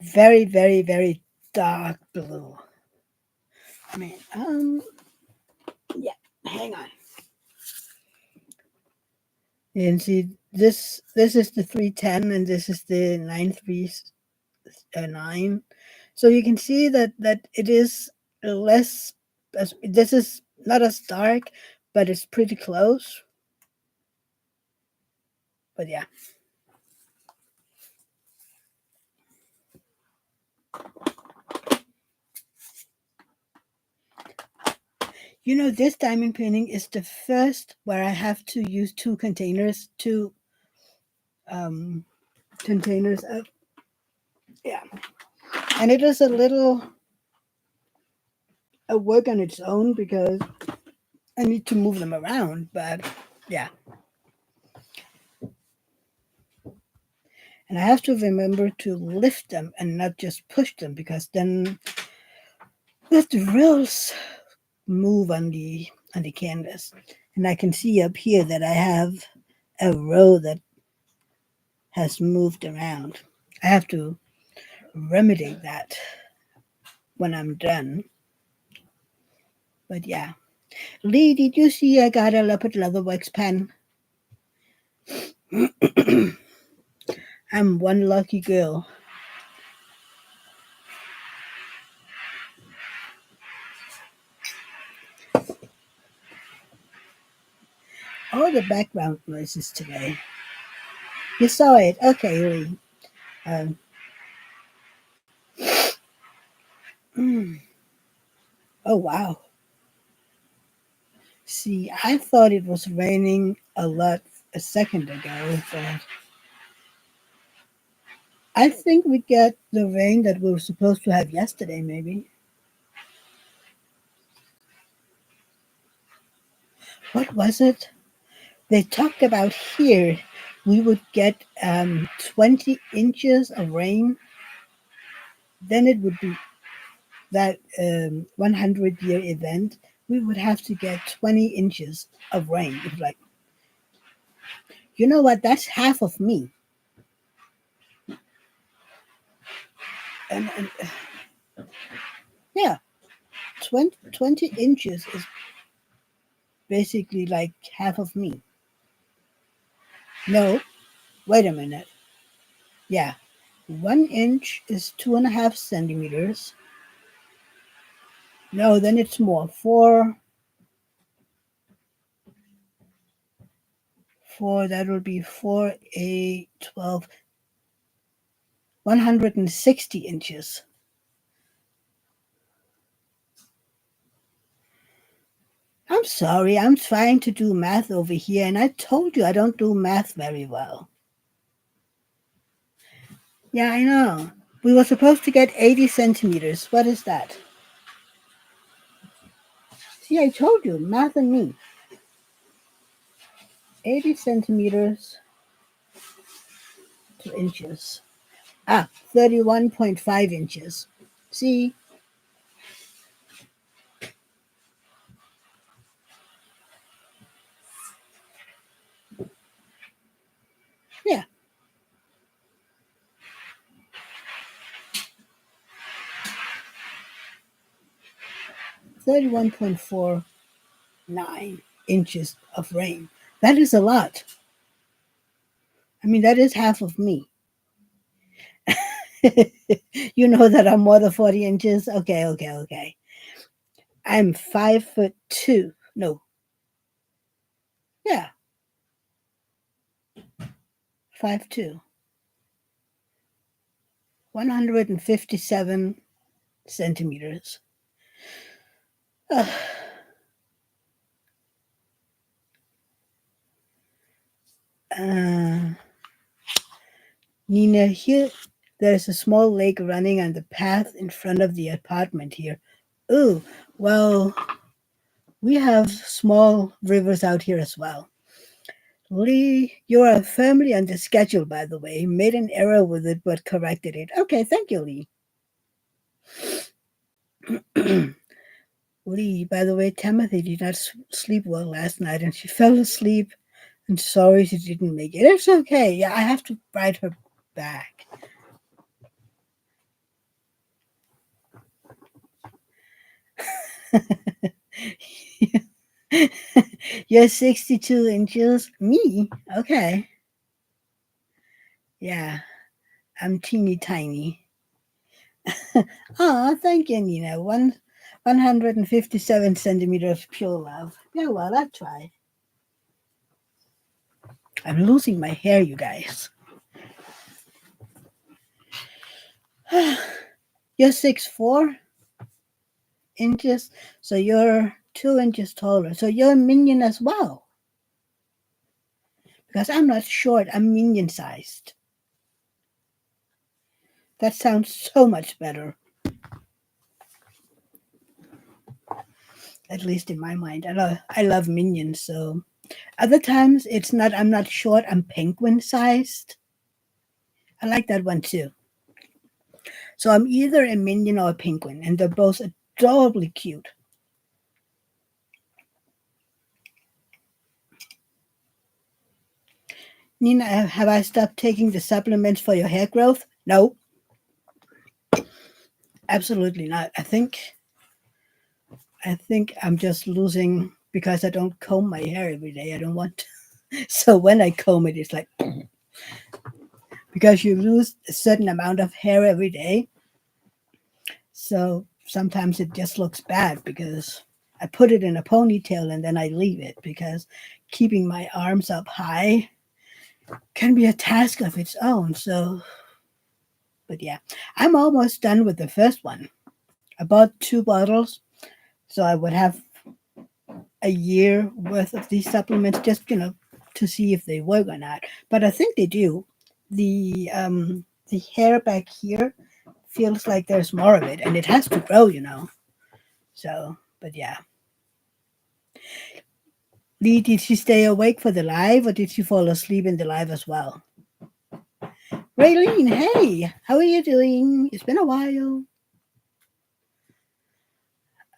very, very, very dark blue. I mean, yeah. Hang on. You can see this is the 310 and this is the 939. So you can see that it is less. This is not as dark, but it's pretty close. But yeah, you know, this diamond painting is the first where I have to use two um, containers of, yeah, and it is a little a work on its own because I need to move them around. But yeah, and I have to remember to lift them and not just push them because then the drills move on the canvas. And I can see up here that I have a row that has moved around. I have to remedy that when I'm done. But yeah. Lee, did you see I got a leopard leatherworks pen? I'm one lucky girl. All the background noises today. You saw it. Okay, Lee. Um, mm, oh, wow. See, I thought it was raining a lot a second ago, but I think we get the rain that we were supposed to have yesterday, maybe. What was it? They talked about here we would get 20 inches of rain. Then it would be that 100-year event. We would have to get 20 inches of rain. It's like, you know what? That's half of me. And yeah, 20 inches is basically like half of me. No, wait a minute. Yeah, 1 inch is 2.5 centimeters. No, then it's more. Four, that will be 4, 8, 12, 160 inches. I'm sorry, I'm trying to do math over here, and I told you I don't do math very well. Yeah, I know. We were supposed to get 80 centimeters. What is that? See, I told you, math and me. 80 centimeters to inches. 31.5 inches. See? Yeah, 31.49 inches of rain. That is a lot. I mean, that is half of me. You know that I'm more than 40 inches? Okay, okay, okay. I'm 5'2". No, yeah, 5'2". 157 centimeters. Uh, Nina, here there's a small lake running on the path in front of the apartment here. Ooh, well, we have small rivers out here as well. Lee, you are firmly on the schedule, by the way. Made an error with it, but corrected it. Okay, thank you, Lee. Lee, by the way, Timothy did not sleep well last night and she fell asleep. I'm sorry she didn't make it. It's okay. Yeah, I have to write her back. You're 62 inches. Me? Okay. Yeah, I'm teeny tiny. Oh, thank you, Nina. 157 centimeters of pure love. Yeah, well, I try. I'm losing my hair, you guys. You're 6'4" inches, so you're 2 inches taller. So you're a minion as well. Because I'm not short, I'm minion sized. That sounds so much better. At least in my mind. I love minions, so other times it's not I'm not short, I'm penguin sized. I like that one too. So I'm either a minion or a penguin, and they're both adorably cute. Nina, have I stopped taking the supplements for your hair growth? No, absolutely not. I think I'm just losing because I don't comb my hair every day. I don't want to. So when I comb it, it's like because you lose a certain amount of hair every day. So sometimes it just looks bad because I put it in a ponytail and then I leave it because keeping my arms up high can be a task of its own. So, but yeah, I'm almost done with the first one. I bought 2 bottles, so I would have a year worth of these supplements just, to see if they work or not. But I think they do. The hair back here feels like there's more of it and it has to grow. So, but yeah. Lee, did she stay awake for the live or did she fall asleep in the live as well? Raylene, hey, how are you doing? It's been a while.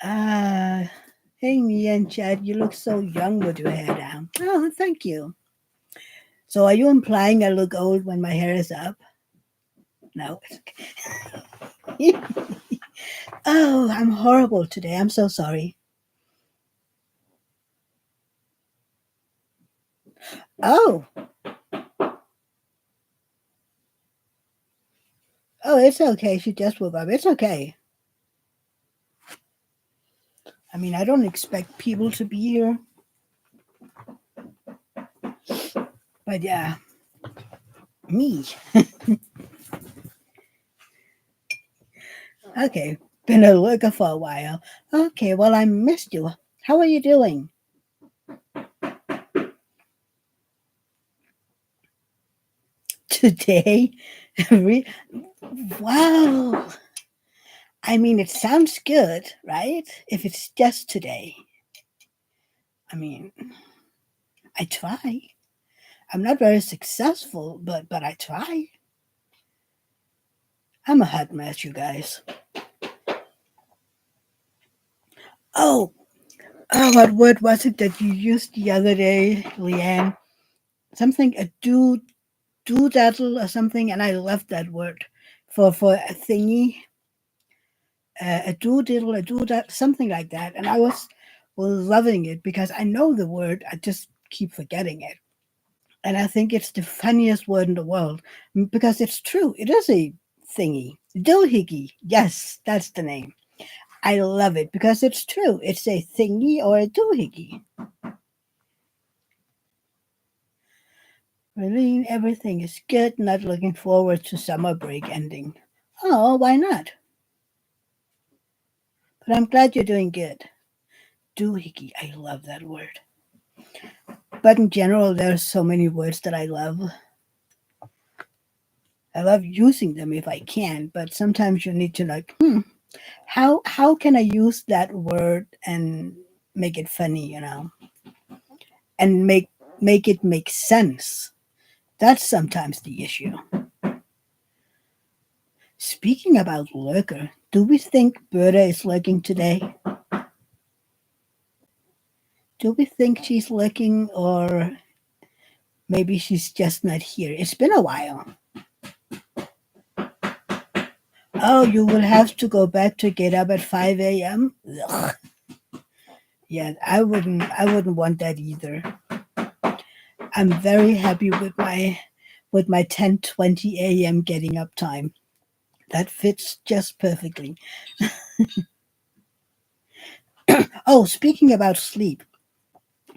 Uh, hey, me and Chad, you look so young with your hair down. Oh, thank you. So, are you implying I look old when my hair is up? No. Okay. Oh, I'm horrible today. I'm so sorry. Oh, oh, it's okay. She just woke up. It's okay. I mean, I don't expect people to be here, but yeah, me. Okay, been a lurker for a while. Okay, well, I missed you. How are you doing? Today? Wow. I mean, it sounds good, right? If it's just today. I mean, I try. I'm not very successful, but I try. I'm a hot mess, you guys. Oh, what word was it that you used the other day, Leanne? Something a doodle or something, and I love that word for a thingy, a doodle, a doodle, something like that. And I was loving it because I know the word, I just keep forgetting it. And I think it's the funniest word in the world because it's true. It is a thingy. Doohickey. Yes, that's the name. I love it because it's true. It's a thingy or a doohickey. Really, everything is good. Not looking forward to summer break ending. Oh, why not? But I'm glad you're doing good. Doohickey. I love that word. But in general, there are so many words that I love. I love using them if I can, but sometimes you need to like, how can I use that word and make it funny, and make it make sense. That's sometimes the issue. Speaking about lurker, do we think Berta is lurking today? Do we think she's lurking or maybe she's just not here? It's been a while. Oh, you will have to go back to get up at 5 a.m. Ugh. Yeah, I wouldn't want that either. I'm very happy with my 10:20 a.m. getting up time. That fits just perfectly. Oh, speaking about sleep,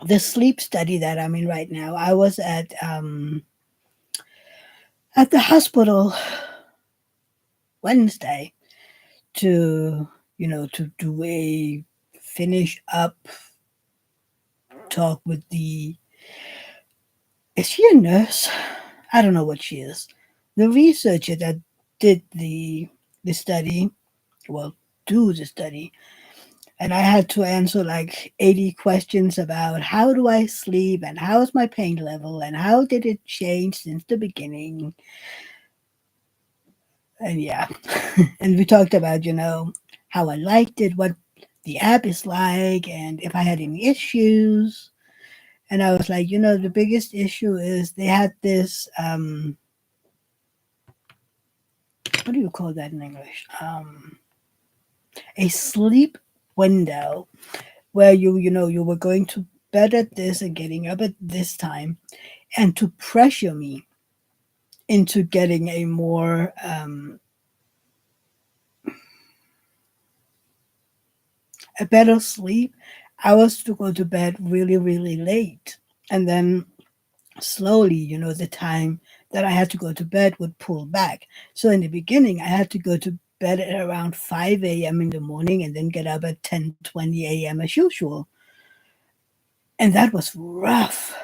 the sleep study that I'm in right now, I was at the hospital Wednesday to to do a finish up talk with the. Is she a nurse? I don't know what she is. The researcher that did the study, well, do the study, and I had to answer like 80 questions about how do I sleep and how is my pain level and how did it change since the beginning. And yeah, and we talked about, how I liked it, what the app is like, and if I had any issues. And I was like, the biggest issue is they had this, what do you call that in English? A sleep window where you were going to bed at this and getting up at this time, and to pressure me into getting a better sleep, I was to go to bed really, really late. And then slowly, the time that I had to go to bed would pull back. So in the beginning, I had to go to bed at around 5 a.m. in the morning and then get up at 10:20 a.m. as usual. And that was rough.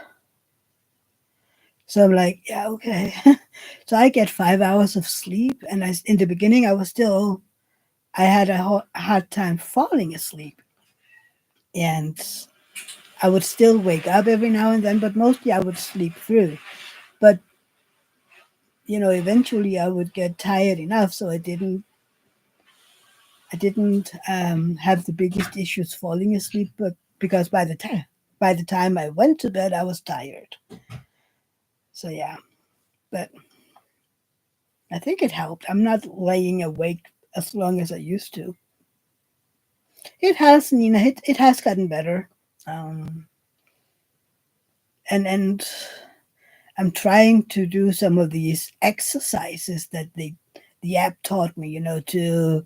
So I'm like, yeah, okay. So I get 5 hours of sleep. And in the beginning, I had a hard time falling asleep. And I would still wake up every now and then, but mostly I would sleep through. But eventually I would get tired enough, so I didn't have the biggest issues falling asleep. But because by the time I went to bed, I was tired. So yeah, but I think it helped. I'm not laying awake as long as I used to. It has, Nina. It has gotten better. Um, and I'm trying to do some of these exercises that the app taught me, to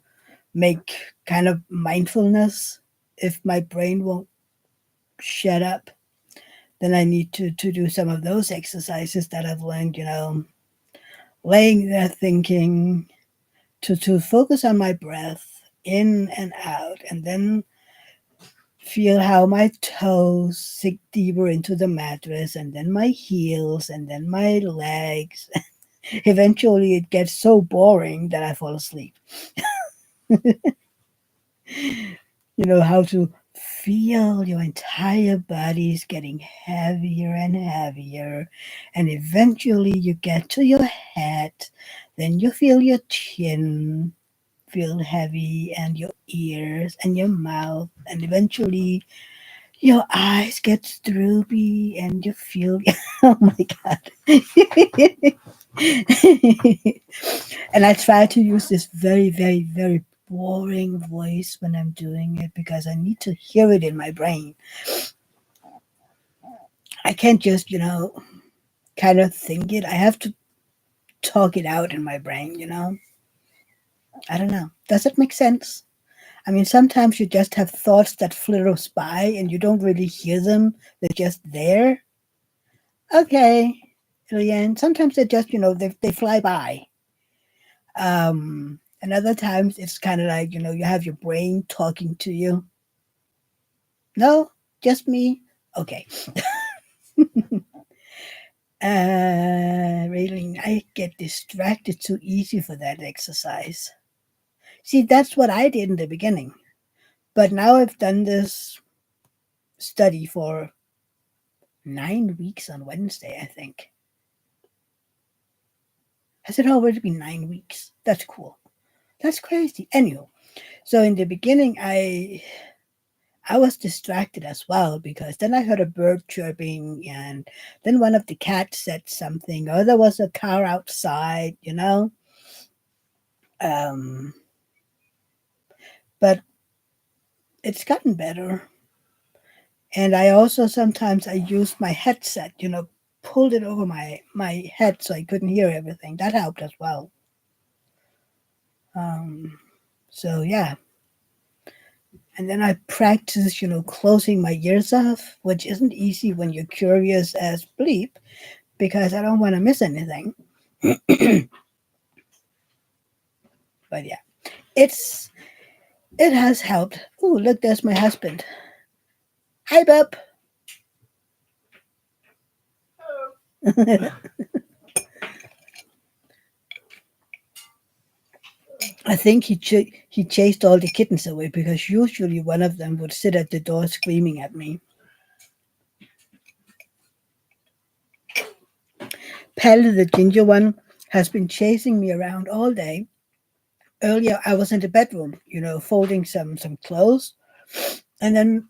make kind of mindfulness. If my brain won't shut up, then I need to do some of those exercises that I've learned, laying there thinking, to focus on my breath in and out, and then feel how my toes sink deeper into the mattress, and then my heels, and then my legs. Eventually, it gets so boring that I fall asleep. How to feel your entire body's getting heavier and heavier, and eventually you get to your head. Then you feel your chin feel heavy, and your ears and your mouth, and eventually your eyes get droopy and you feel oh my god. And I try to use this very, very, very boring voice when I'm doing it because I need to hear it in my brain. I can't just, kind of think it. I have to talk it out in my brain. I don't know. Does it make sense? I mean, sometimes you just have thoughts that flitter by and you don't really hear them. They're just there. Okay, Leanne. Sometimes they just, they fly by. And other times it's kind of like, you have your brain talking to you. No, just me. Okay. Raylene, I get distracted too easy for that exercise. See, that's what I did in the beginning. But now I've done this study for 9 weeks on Wednesday, I think. Has it already been 9 weeks? That's cool. That's crazy. Anyway, so in the beginning, I was distracted as well because then I heard a bird chirping and then one of the cats said something or there was a car outside. Um, but it's gotten better. And I also sometimes I used my headset, pulled it over my head so I couldn't hear everything. That helped as well. Um, so yeah, and then I practice, closing my ears off, which isn't easy when you're curious as bleep because I don't want to miss anything. But yeah, it's it has helped. Oh, look, there's my husband. Hi, Bub. I think he chased all the kittens away because usually one of them would sit at the door screaming at me. Pelle, the ginger one, has been chasing me around all day. Earlier, I was in the bedroom, folding some clothes, and then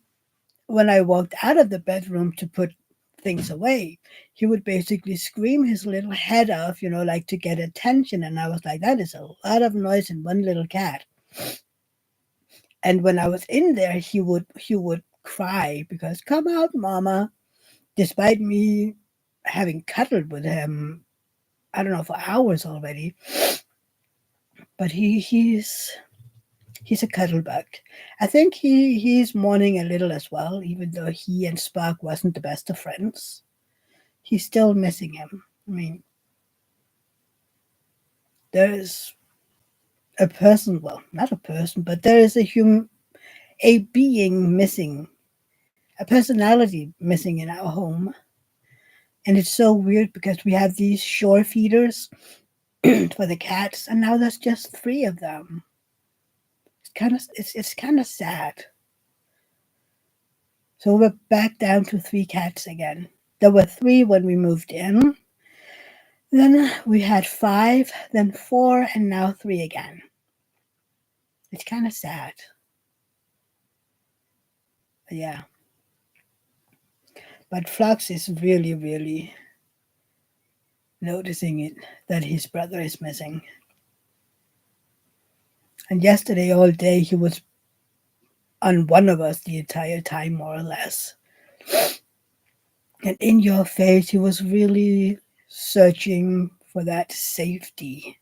when I walked out of the bedroom to put things away, he would basically scream his little head off, like to get attention. And I was like, that is a lot of noise in one little cat. And when I was in there, he would cry because come out, mama, despite me having cuddled with him, I don't know, for hours already. But he's a cuddle bug. I think he's mourning a little as well, even though he and Spark wasn't the best of friends. He's still missing him. I mean, there is a person, well, not a person, but there is a being missing, a personality missing in our home. And it's so weird because we have these shore feeders for the cats, and now there's just three of them. It's kind of sad. So we're back down to three cats again. There were three when we moved in. Then we had five, then four, and now three again. It's kind of sad. But yeah. But Flux is really, really noticing it that his brother is missing. And yesterday, all day, he was on one of us the entire time, more or less. And in your face, he was really searching for that safety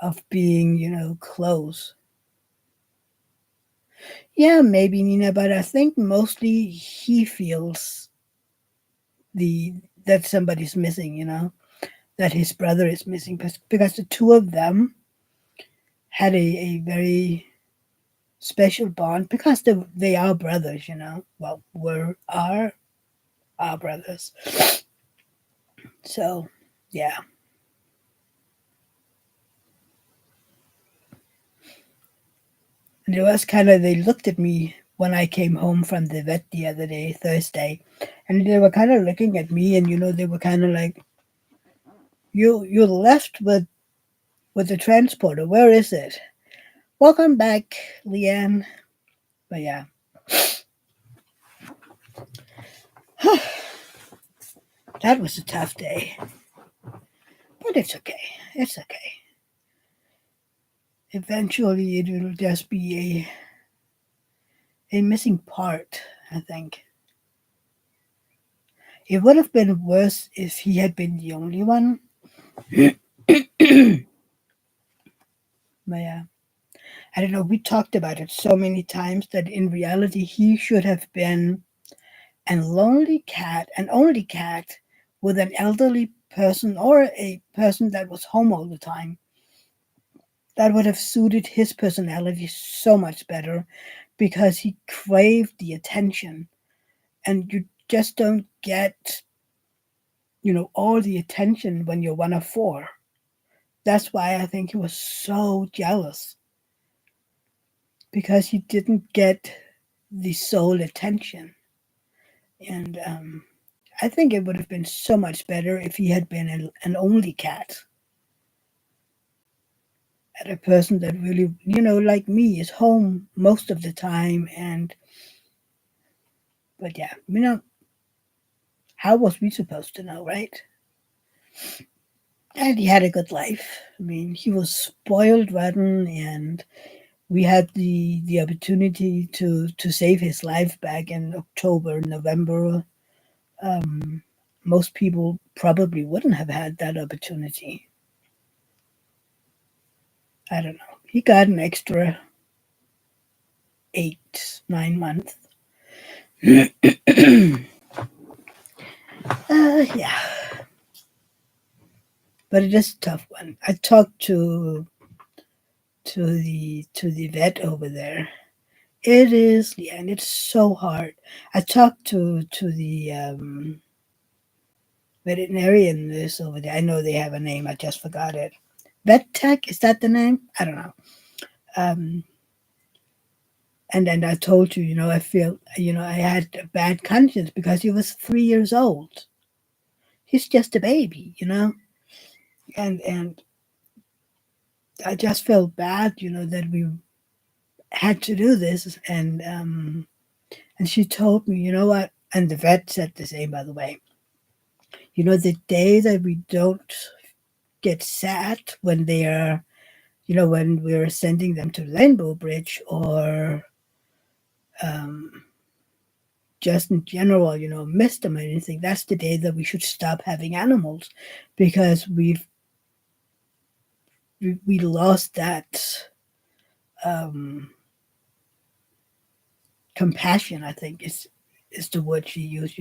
of being, close. Yeah, maybe Nina, but I think mostly he feels the that somebody's missing, that his brother is missing because the two of them had a very special bond because they are brothers, Well, are brothers. So, yeah. And it was kind of, they looked at me when I came home from the vet the other day, Thursday, and they were kind of looking at me and, they were kind of like, you left with the transporter. Where is it? Welcome back, Leanne. But yeah. That was a tough day. But it's okay. It's okay. Eventually, it will just be a missing part, I think. It would have been worse if he had been the only one. But yeah, I don't know. We talked about it so many times that in reality, he should have been a lonely cat, an only cat with an elderly person or a person that was home all the time. That would have suited his personality so much better because he craved the attention, and you just don't get, all the attention when you're one of four. That's why I think he was so jealous, because he didn't get the sole attention. And I think it would have been so much better if he had been an only cat, and a person that really, like me, is home most of the time. And but yeah, how was we supposed to know, right? And he had a good life. I mean, he was spoiled rotten, and we had the opportunity to save his life back in October, November. Um, Most people probably wouldn't have had that opportunity. I don't know. He got an extra 8, 9 months. Yeah, but it is a tough one. I talked to the vet over there. It is, yeah, and it's so hard. I talked to the veterinarian this over there. I know they have a name. I just forgot it. Vet Tech, is that the name? I don't know. Um, and then I told you, I feel, I had a bad conscience because he was 3 years old. He's just a baby. And I just felt bad, that we had to do this. And she told me, you know what? And the vet said the same, by the way. The day that we don't get sad when they are, when we're sending them to Rainbow Bridge, or um, just in general, miss them or anything, that's the day that we should stop having animals, because we lost that um, compassion, I think is the word she used.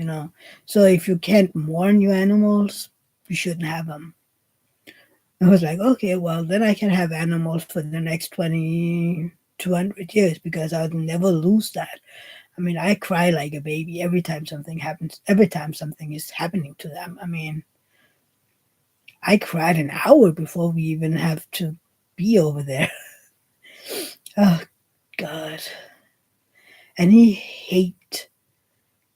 So if you can't mourn your animals, you shouldn't have them. I was like, okay, well, then I can have animals for the next 20, 200 years, because I'll never lose that. I mean, I cry like a baby every time something happens, every time something is happening to them. I mean, I cried an hour before we even have to be over there. Oh, God. And he hate,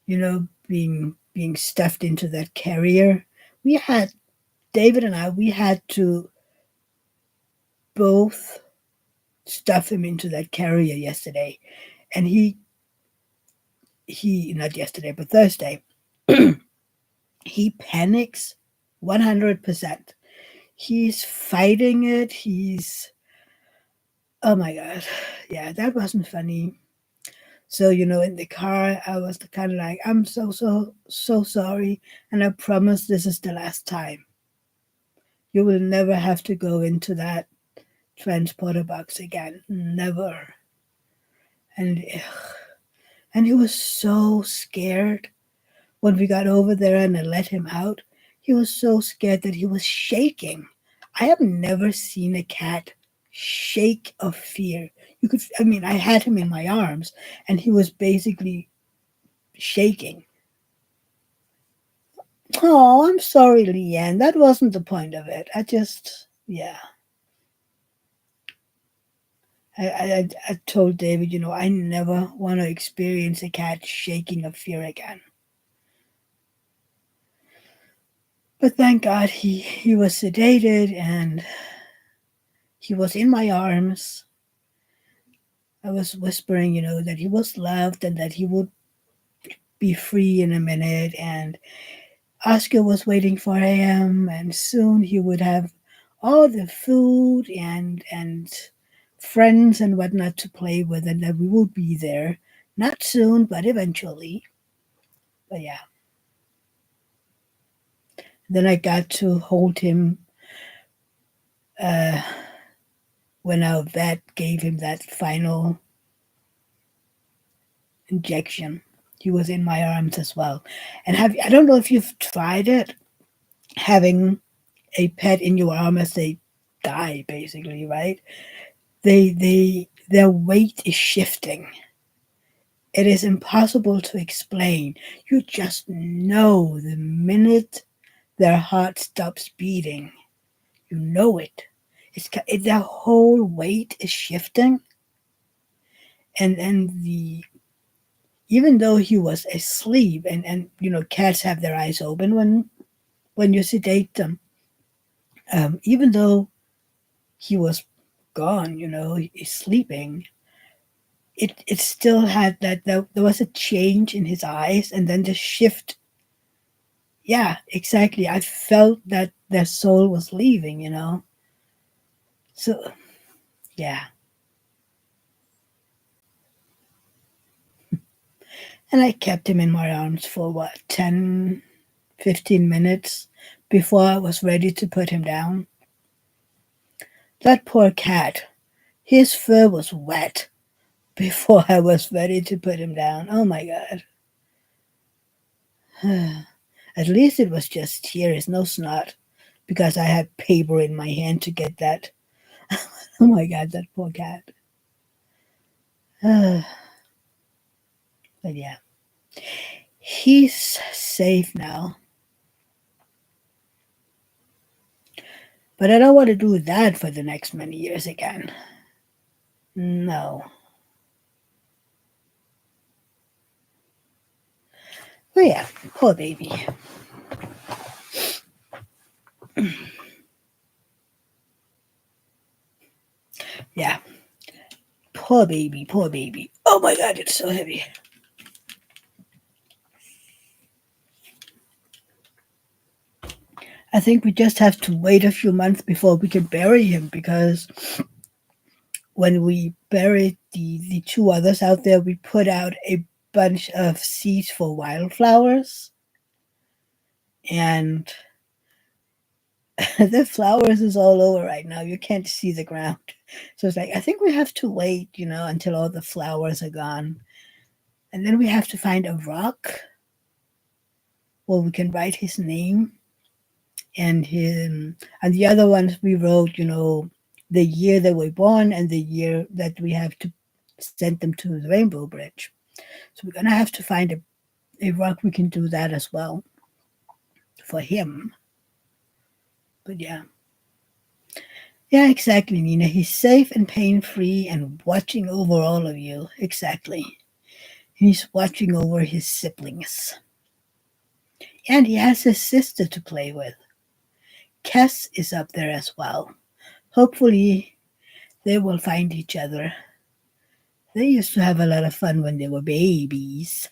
being stuffed into that carrier. We had, David and we had to both stuff him into that carrier yesterday. And not yesterday, but Thursday, he panics 100%. He's fighting it. Oh my God. Yeah, that wasn't funny. So, in the car, I was kind of like, I'm so, so, so sorry. And I promise this is the last time. You will never have to go into that transporter box again. Never. And, and he was so scared when we got over there and I let him out. He was so scared that he was shaking. I have never seen a cat shake of fear. I had him in my arms and he was basically shaking. Oh, I'm sorry, Leanne. That wasn't the point of it. Yeah. I told David, I never want to experience a cat shaking of fear again. But thank God he was sedated and he was in my arms. I was whispering, that he was loved and that he would be free in a minute. And Oscar was waiting for him, and soon he would have all the food and friends and whatnot to play with, and that we will be there. Not soon, but eventually. But yeah, then I got to hold him uh, when our vet gave him that final injection. He was in my arms as well. And I don't know if you've tried it, having a pet in your arm as they die, basically, right? Their weight is shifting. It is impossible to explain. You just know the minute their heart stops beating. You know it. Their whole weight is shifting, and the even though he was asleep, and cats have their eyes open when you sedate them. Even though he was gone, he's sleeping. It still had that there was a change in his eyes, and then the shift. Yeah, exactly. I felt that their soul was leaving. So yeah, and I kept him in my arms for what, 10, 15 minutes before I was ready to put him down. That poor cat, his fur was wet before I was ready to put him down. Oh my god. At least it was just tears, no snot, because I had paper in my hand to get that. Oh my god, that poor cat. But yeah, he's safe now. But I don't want to do that for the next many years again. No. But yeah, poor baby. Yeah, poor baby, poor baby. Oh my god, it's so heavy. I think we just have to wait a few months before we can bury him, because when we buried the two others out there, we put out a bunch of seeds for wildflowers, and the flowers is all over right now. You can't see the ground. So it's like, I think we have to wait, until all the flowers are gone. And then we have to find a rock where we can write his name and him. And the other ones we wrote, the year they were born and the year that we have to send them to the Rainbow Bridge. So we're gonna have to find a rock we can do that as well for him. But yeah. Yeah, exactly, Nina. He's safe and pain free and watching over all of you. Exactly. He's watching over his siblings. And he has his sister to play with. Kess is up there as well. Hopefully, they will find each other. They used to have a lot of fun when they were babies.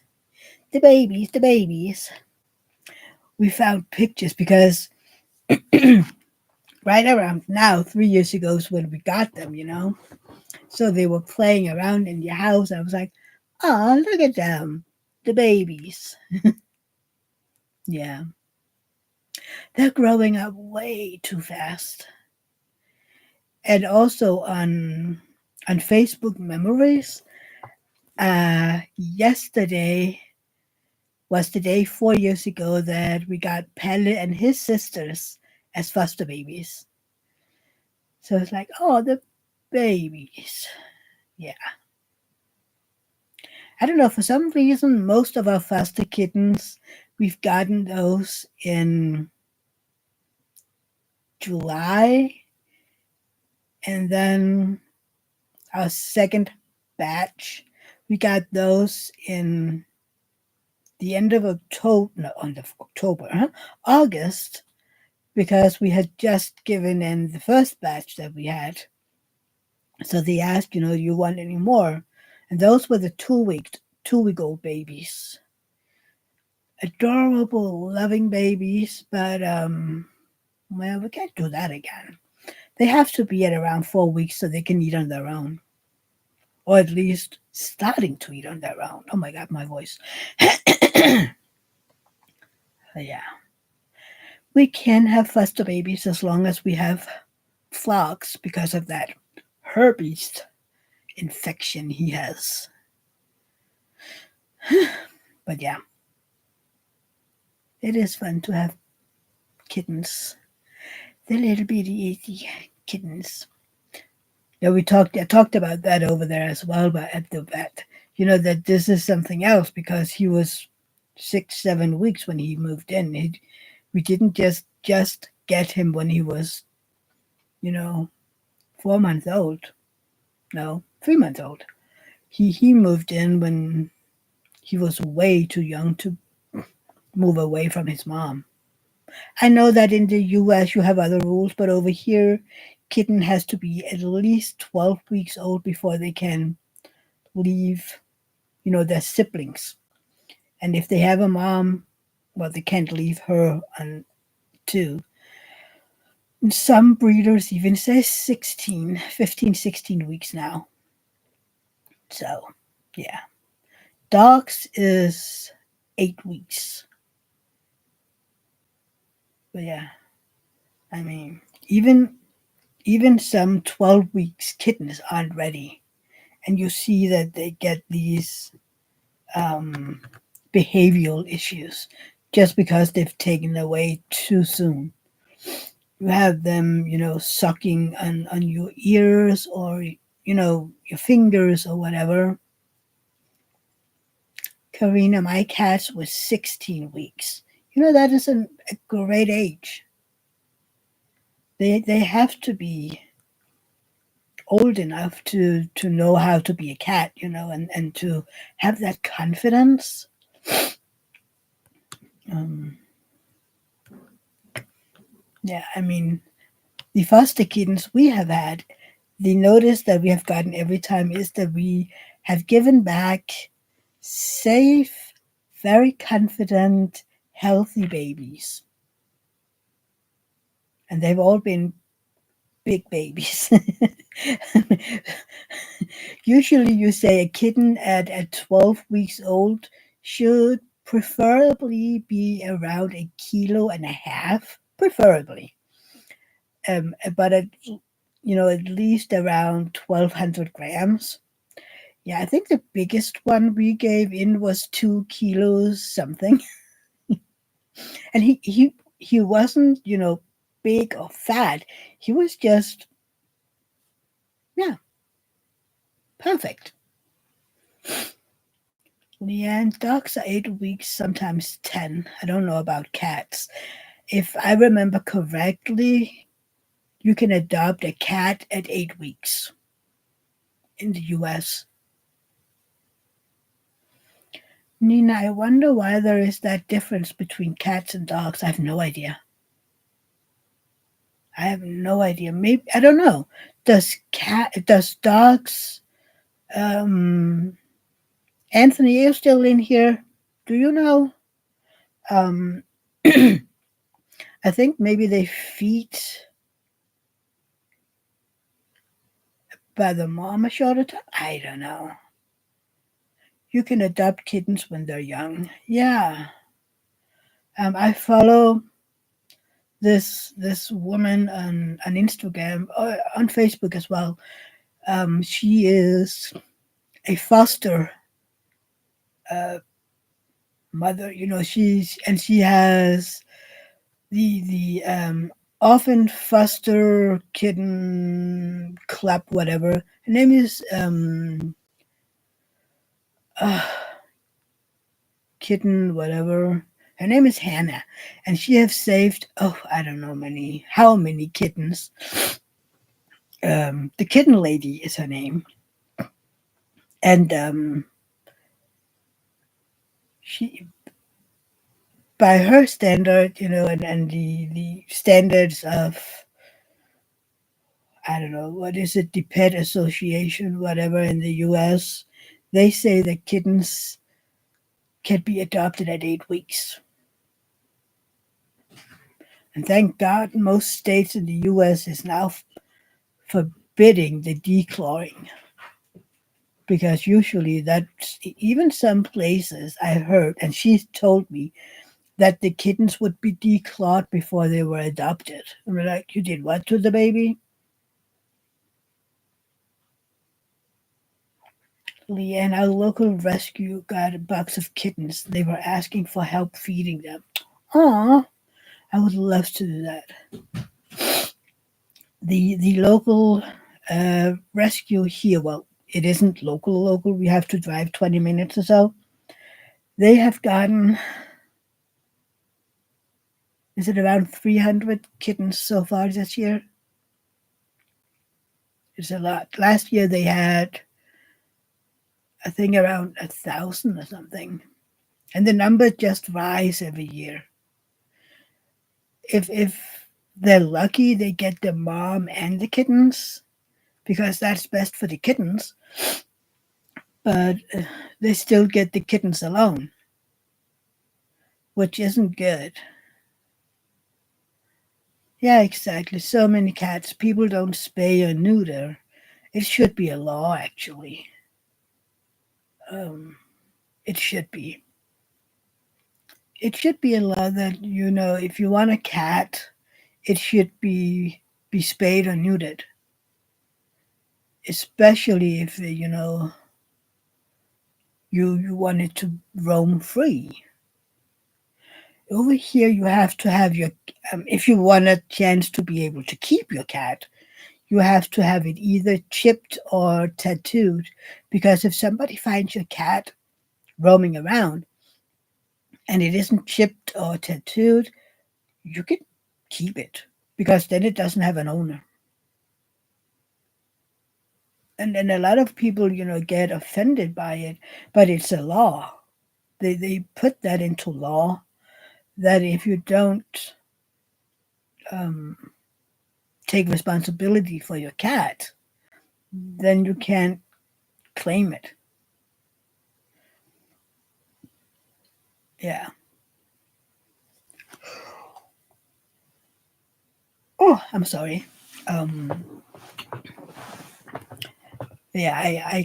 The babies, the babies. We found pictures because right around now, 3 years ago is when we got them. So they were playing around in the house. I was like, oh, look at them, the babies. Yeah, they're growing up way too fast. And also on Facebook Memories, yesterday was the day 4 years ago that we got Pelle and his sisters as foster babies. So it's like, oh, the babies. Yeah. I don't know, for some reason, most of our foster kittens, we've gotten those in July, and then our second batch, we got those in the end of October, no, end of October, huh? August, because we had just given in the first batch that we had. So they asked, do you want any more? And those were the 2-week old babies. Adorable, loving babies, but well, we can't do that again. They have to be at around 4 weeks so they can eat on their own, or at least starting to eat on their own. Oh my God, my voice. Yeah, we can have foster babies as long as we have frogs because of that herpes infection he has. But yeah, it is fun to have kittens. The little bitty itty kittens. Yeah, I talked about that over there as well, but at the vet. That this is something else because he was 6, 7 weeks when he moved in. We didn't just get him when he was, you know, 4 months old. No, 3 months old. He moved in when he was way too young to move away from his mom. I know that in the US you have other rules, but over here, kitten has to be at least 12 weeks old before they can leave, their siblings. And if they have a mom, well, they can't leave her on too. And some breeders even say 16, 15, 16 weeks now. So, yeah. Dogs is 8 weeks. But yeah, I mean, even some 12 weeks kittens aren't ready. And you see that they get these um, behavioral issues just because they've taken away too soon. You have them, sucking on your ears or, your fingers or whatever. Karina, my cat was 16 weeks. That is a great age. They have to be old enough to know how to be a cat, and to have that confidence. Um, yeah, I mean, the foster kittens we have had, the notice that we have gotten every time is that we have given back safe, very confident, healthy babies. And they've all been big babies. Usually, you say a kitten at 12 weeks old should preferably be around 1.5 kilos, preferably. But at least around 1,200 grams. Yeah, I think the biggest one we gave in was 2 kilos something, and he wasn't big or fat. He was just, yeah, perfect. Leanne, dogs are 8 weeks, sometimes 10. I don't know about cats. If I remember correctly, you can adopt a cat at 8 weeks in the US. Nina, I wonder why there is that difference between cats and dogs. I have no idea. I have no idea. Maybe I don't know. Does dogs um Anthony, are you still in here? Do you know? Um I think maybe they feed by the mom a shorter time. I don't know. You can adopt kittens when they're young. Yeah. I follow this woman on Instagram, on Facebook as well. She is a foster uh, mother. She has the orphan foster kitten club, whatever. Her name is uh, kitten, whatever. Her name is Hannah, and she has saved, I don't know how many kittens. The kitten lady is her name, and she, by her standard, and the standards of, I don't know, what is it, the Pet Association, whatever, in the US, they say that kittens can be adopted at 8 weeks. And thank God most states in the US is now forbidding the declawing, because usually that's even some places I heard, and she told me that the kittens would be declawed before they were adopted. And we're like, you did what to the baby? Leanne, our local rescue got a box of kittens. They were asking for help feeding them. Aw, I would love to do that. The local rescue here, well, it isn't local. We have to drive 20 minutes or so. They have gotten, is it around 300 kittens so far this year? It's a lot. Last year they had, I think, around 1,000 or something. And the numbers just rise every year. If they're lucky, they get the mom and the kittens because that's best for the kittens. But they still get the kittens alone, which isn't good. Yeah, exactly. So many cats. People don't spay or neuter. It should be a law, actually. Um, it should be. It should be a law that, if you want a cat, it should be spayed or neutered, especially if you want it to roam free. Over here, you have to have your if you want a chance to be able to keep your cat, you have to have it either chipped or tattooed, because if somebody finds your cat roaming around and it isn't chipped or tattooed, you can keep it because then it doesn't have an owner. And then a lot of people, get offended by it, but it's a law. They put that into law that if you don't um, take responsibility for your cat, then you can't claim it. Yeah. Oh, I'm sorry. Um, yeah,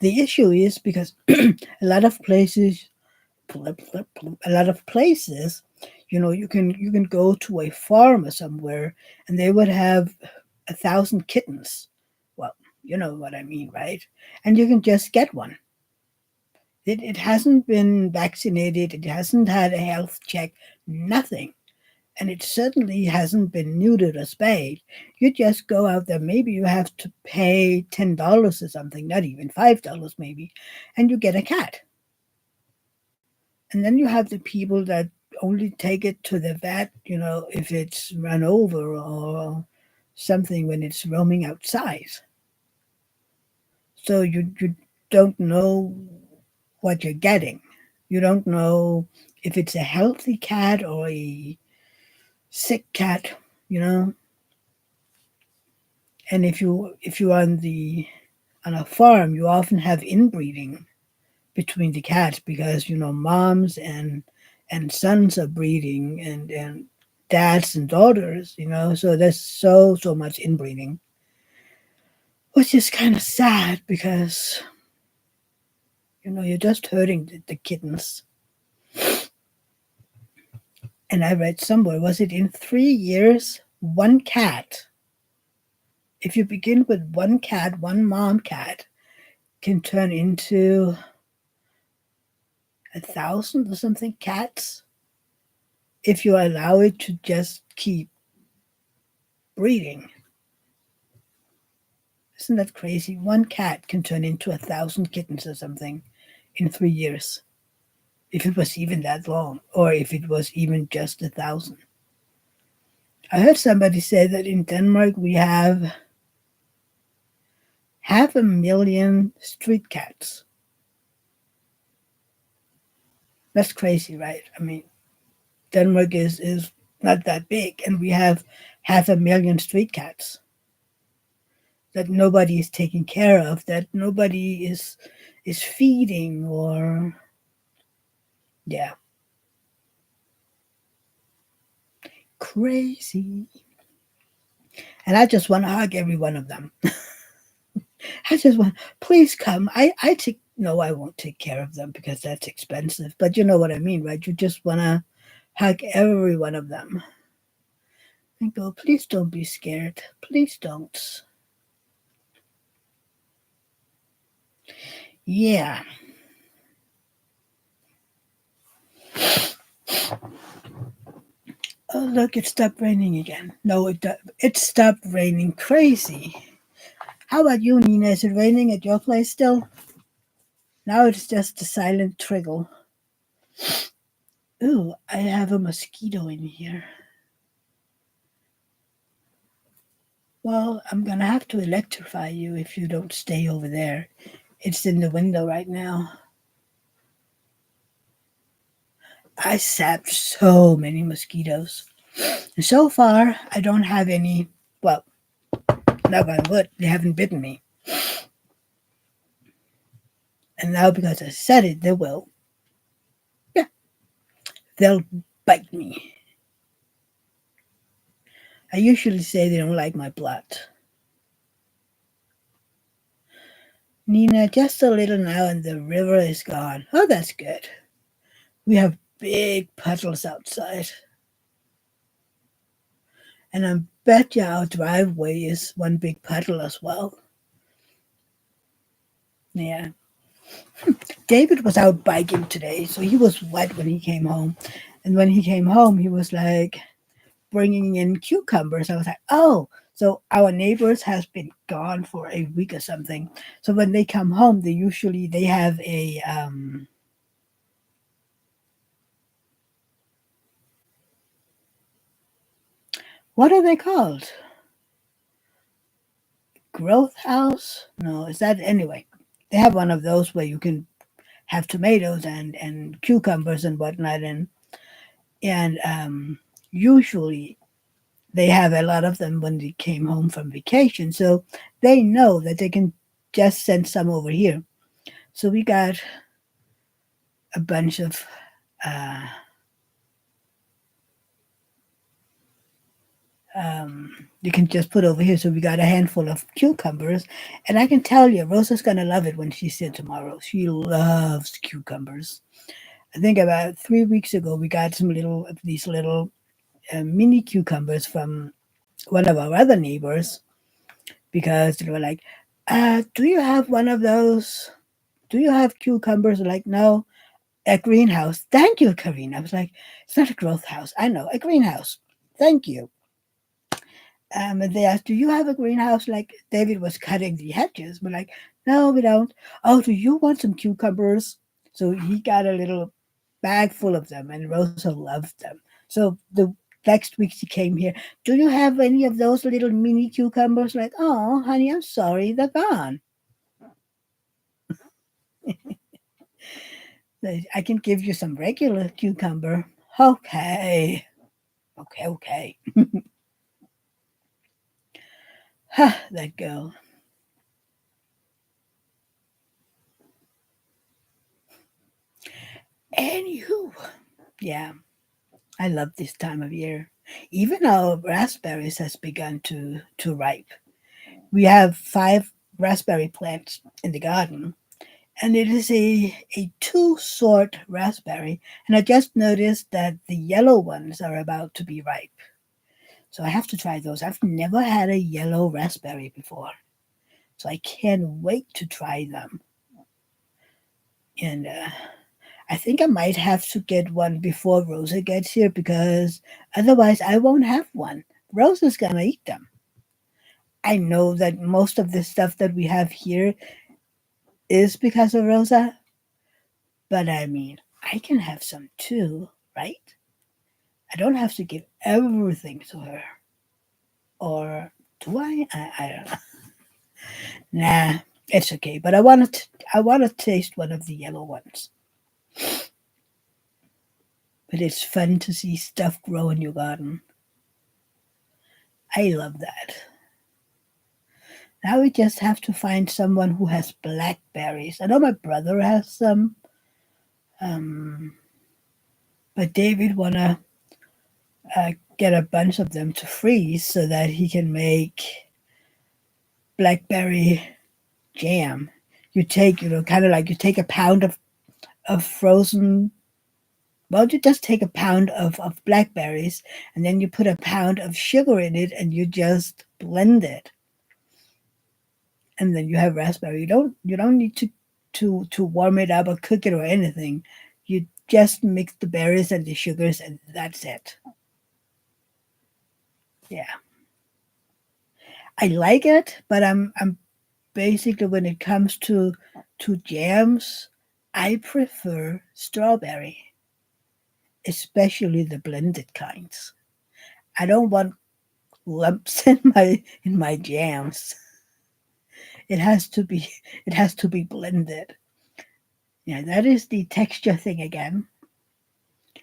the issue is because a lot of places, a lot of places, you can go to a farm or somewhere, and they would have 1,000 kittens. Well, you know what I mean, right? And you can just get one. It hasn't been vaccinated. It hasn't had a health check. Nothing. And it certainly hasn't been neutered or spayed. You just go out there. Maybe you have to pay $10 or something, not even $5 maybe, and you get a cat. And then you have the people that only take it to the vet, if it's run over or something when it's roaming outside. So you don't know what you're getting. You don't know if it's a healthy cat or a sick cat, you know. And if you're on a farm, you often have inbreeding between the cats because moms and sons are breeding and dads and daughters, so there's so much inbreeding, which is kind of sad because you're just hurting the kittens. And I read somewhere, was it in 3 years, one cat, if you begin with one cat, one mom cat, can turn into 1,000 or something cats if you allow it to just keep breeding. Isn't that crazy? One cat can turn into 1,000 kittens or something in 3 years, if it was even that long, or if it was even just 1,000. I heard somebody say that in Denmark we have 500,000 street cats. That's crazy, right? I mean, Denmark is not that big, and we have 500,000 street cats that nobody is taking care of, that nobody is feeding, or yeah, crazy. And I just want to hug every one of them. I just want, please come. I take, no, I won't take care of them because that's expensive. But you know what I mean, right? You just want to hug every one of them and go, please don't be scared. Please don't. Yeah. Oh, look, it stopped raining again. No, it stopped raining crazy. How about you, Nina? Is it raining at your place still? Now it's just a silent trickle. Ooh, I have a mosquito in here. Well, I'm gonna have to electrify you if you don't stay over there. It's in the window right now. I sapped so many mosquitoes. And so far, I don't have any. Well, knock on wood, they haven't bitten me. And now, because I said it, they will. Yeah, they'll bite me. I usually say they don't like my blood. Nina, just a little now and the river is gone. Oh, that's good. We have big puddles outside. And I bet you our driveway is one big puddle as well. Yeah. David was out biking today, so he was wet when he came home. And when he came home, he was like bringing in cucumbers. I was like, oh, so our neighbors has been gone for a week or something. So when they come home, they have a what are they called? Growth house? No, is that anyway? They have one of those where you can have tomatoes and cucumbers and whatnot, and usually they have a lot of them when they came home from vacation, so they know that they can just send some over here. So we got a bunch of uh, you can just put over here. So we got a handful of cucumbers, and I can tell you, Rosa's gonna love it when she's here tomorrow. She loves cucumbers. I think about 3 weeks ago we got some little of these little mini cucumbers from one of our other neighbors because they were like, "Do you have one of those? Do you have cucumbers?" Like, no, a greenhouse. Thank you, Karina. I was like, "It's not a growth house. I know a greenhouse. Thank you." And they asked, "Do you have a greenhouse?" Like David was cutting the hedges. We're like, "No, we don't." "Oh, do you want some cucumbers?" So he got a little bag full of them, and Rosa loved them. So the next week she came here. "Do you have any of those little mini cucumbers?" Like, "Oh, honey, I'm sorry, they're gone." "I can give you some regular cucumber." Okay, okay. That girl. Anywho, yeah, I love this time of year. Even our raspberries has begun to ripe. We have 5 raspberry plants in the garden, and it is a two-sort raspberry. And I just noticed that the yellow ones are about to be ripe, so I have to try those. I've never had a yellow raspberry before, so I can't wait to try them. And I think I might have to get one before Rosa gets here because otherwise I won't have one. Rosa's gonna eat them. I know that most of the stuff that we have here is because of Rosa, but I mean, I can have some too, right? I don't have to give everything to her. Or do I? I don't know. Nah, it's okay. But I want to taste one of the yellow ones. But it's fun to see stuff grow in your garden. I love that. Now we just have to find someone who has blackberries. I know my brother has some, um, but David wanna get a bunch of them to freeze so that he can make blackberry jam. You take, kind of like you take a pound of frozen, well, you just take a pound of blackberries and then you put a pound of sugar in it and you just blend it. And then you have raspberry. You don't need to warm it up or cook it or anything. You just mix the berries and the sugars and that's it. Yeah. I like it, but I'm basically when it comes to jams, I prefer strawberry, especially the blended kinds. I don't want lumps in my jams. It has to be it has to be blended. Yeah, that is the texture thing again.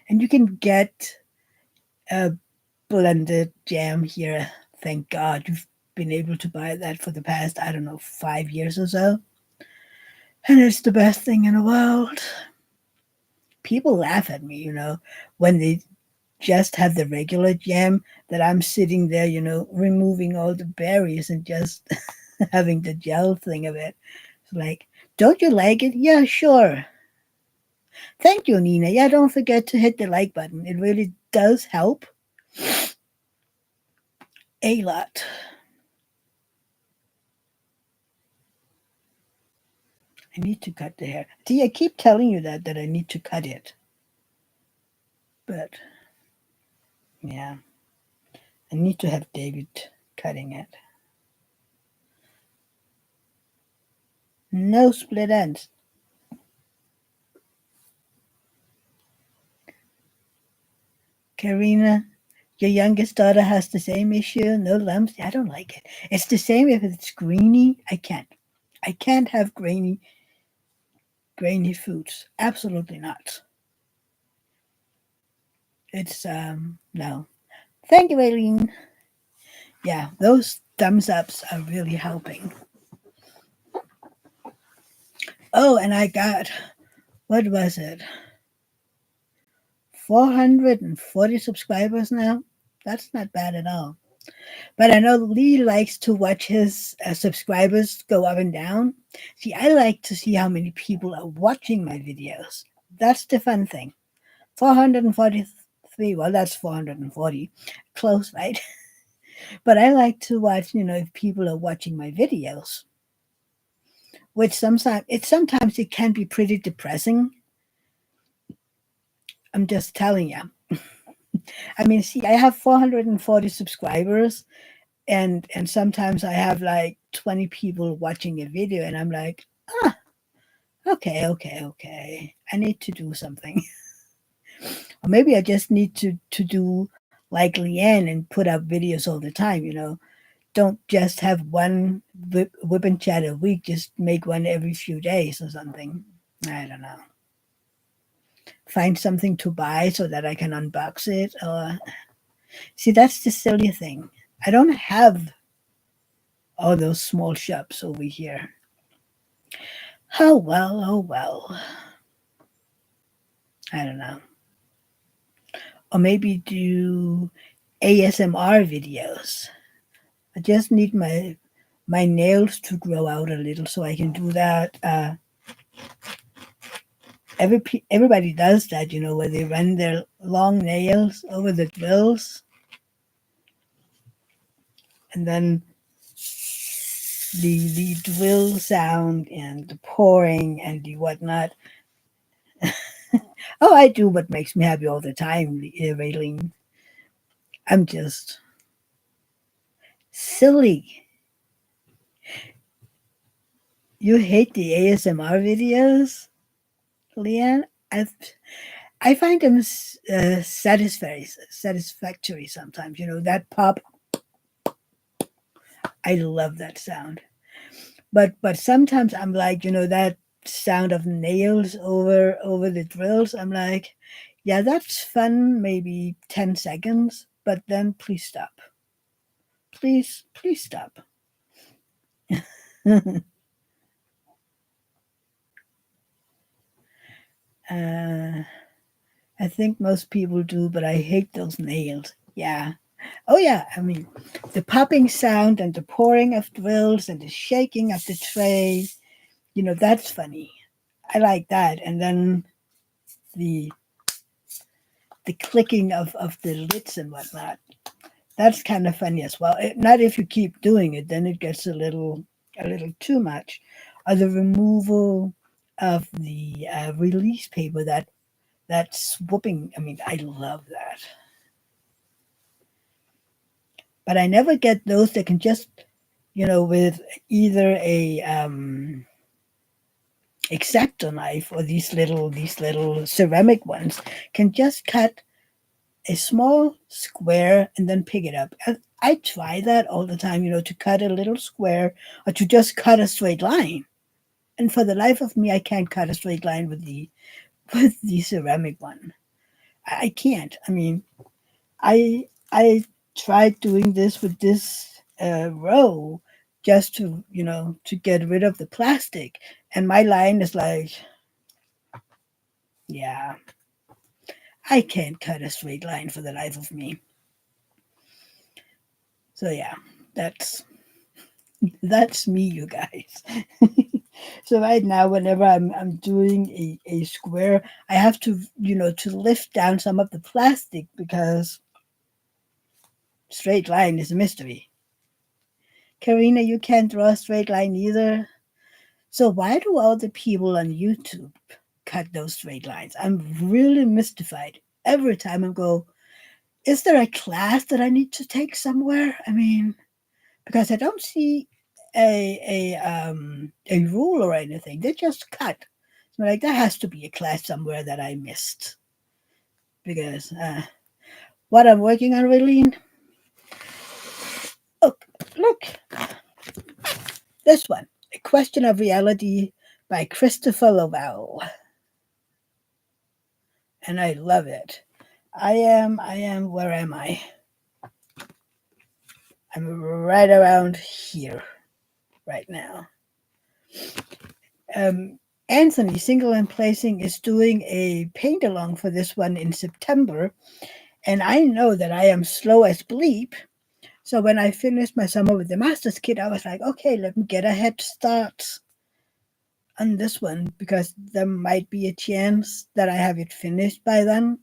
And you can get a blended jam here. Thank God you've been able to buy that for the past, I don't know, 5 years or so. And it's the best thing in the world. People laugh at me, when they just have the regular jam that I'm sitting there, removing all the berries and just having the gel thing of it. It's like, don't you like it? Yeah, sure. Thank you, Nina. Yeah, don't forget to hit the like button. It really does help a lot. I need to cut the hair. See, I keep telling you that I need to cut it. But yeah, I need to have David cutting it. No split ends. Karina, your youngest daughter has the same issue. No lumps. I don't like it. It's the same if it's greeny. I can't. I can't have grainy foods. Absolutely not. It's no. Thank you, Aileen. Yeah, those thumbs ups are really helping. Oh, and I got, what was it? 440 subscribers now. That's not bad at all. But I know Lee likes to watch his subscribers go up and down. See, I like to see how many people are watching my videos. That's the fun thing. 443, well, that's 440. Close, right? But I like to watch, if people are watching my videos, which sometimes it can be pretty depressing. I'm just telling you. I mean, see, I have 440 subscribers, and sometimes I have like 20 people watching a video, and I'm like, okay, okay, okay. I need to do something, or maybe I just need to do like Leanne and put up videos all the time. Don't just have one whip and chat a week. Just make one every few days or something. I don't know. Find something to buy so that I can unbox it, or see, that's the silly thing. I don't have all those small shops over here. Oh well, oh well. I don't know. Or maybe do ASMR videos. I just need my nails to grow out a little so I can do that. Everybody does that, where they run their long nails over the drills, and then the drill sound and the pouring and the whatnot. Oh, I do what makes me happy all the time, Raylene. I'm just silly. You hate the ASMR videos, Leanne? I find them satisfactory sometimes. That pop. I love that sound. But sometimes I'm like, that sound of nails over the drills. I'm like, yeah, that's fun. Maybe 10 seconds, but then please stop. Please stop. uh, I think most people do, but I hate those nails. Yeah. Oh, yeah. I mean, the popping sound and the pouring of drills and the shaking of the tray, that's funny. I like that. And then the the clicking of the lids and whatnot. That's kind of funny as well. Not if you keep doing it, then it gets a little too much. Or the removal of the release paper that's whooping. I mean, I love that, but I never get those that can just with either a X-Acto knife or these little ceramic ones can just cut a small square and then pick it up. I try that all the time, to cut a little square or to just cut a straight line. And for the life of me, I can't cut a straight line with the with the ceramic one. I can't. I mean, I tried doing this with this row just to get rid of the plastic, and my line is like, yeah, I can't cut a straight line for the life of me. So yeah, that's that's me, you guys. So right now, whenever I'm doing a square, I have to lift down some of the plastic because straight line is a mystery. Karina, you can't draw a straight line either. So why do all the people on YouTube cut those straight lines? I'm really mystified every time I go. Is there a class that I need to take somewhere? I mean, because I don't see a rule or anything. They just cut. So like that has to be a class somewhere that I missed because what I'm working on, Raylene. Look, this one, A Question of Reality by Christopher Lovell, and I love it. I am. Where am I? I'm right around here right now. Um, Anthony, Single and Placing, is doing a paint along for this one in September, and I know that I am slow as bleep. So when I finished my summer with the master's kit, I was like, okay, let me get a head start on this one because there might be a chance that I have it finished by then,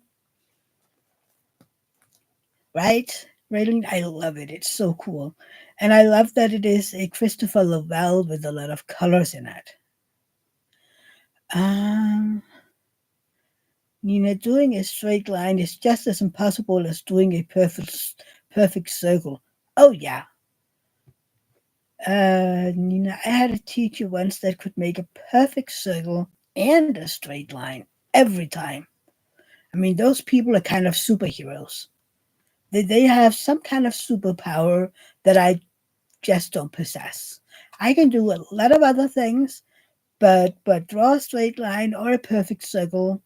right? Raylan, I love it. It's so cool. And I love that it is a Christopher Lovell with a lot of colors in it. Um, doing a straight line is just as impossible as doing a perfect circle. Oh yeah. Nina, I had a teacher once that could make a perfect circle and a straight line every time. I mean, those people are kind of superheroes. They have some kind of superpower that I just don't possess. I can do a lot of other things, but draw a straight line or a perfect circle,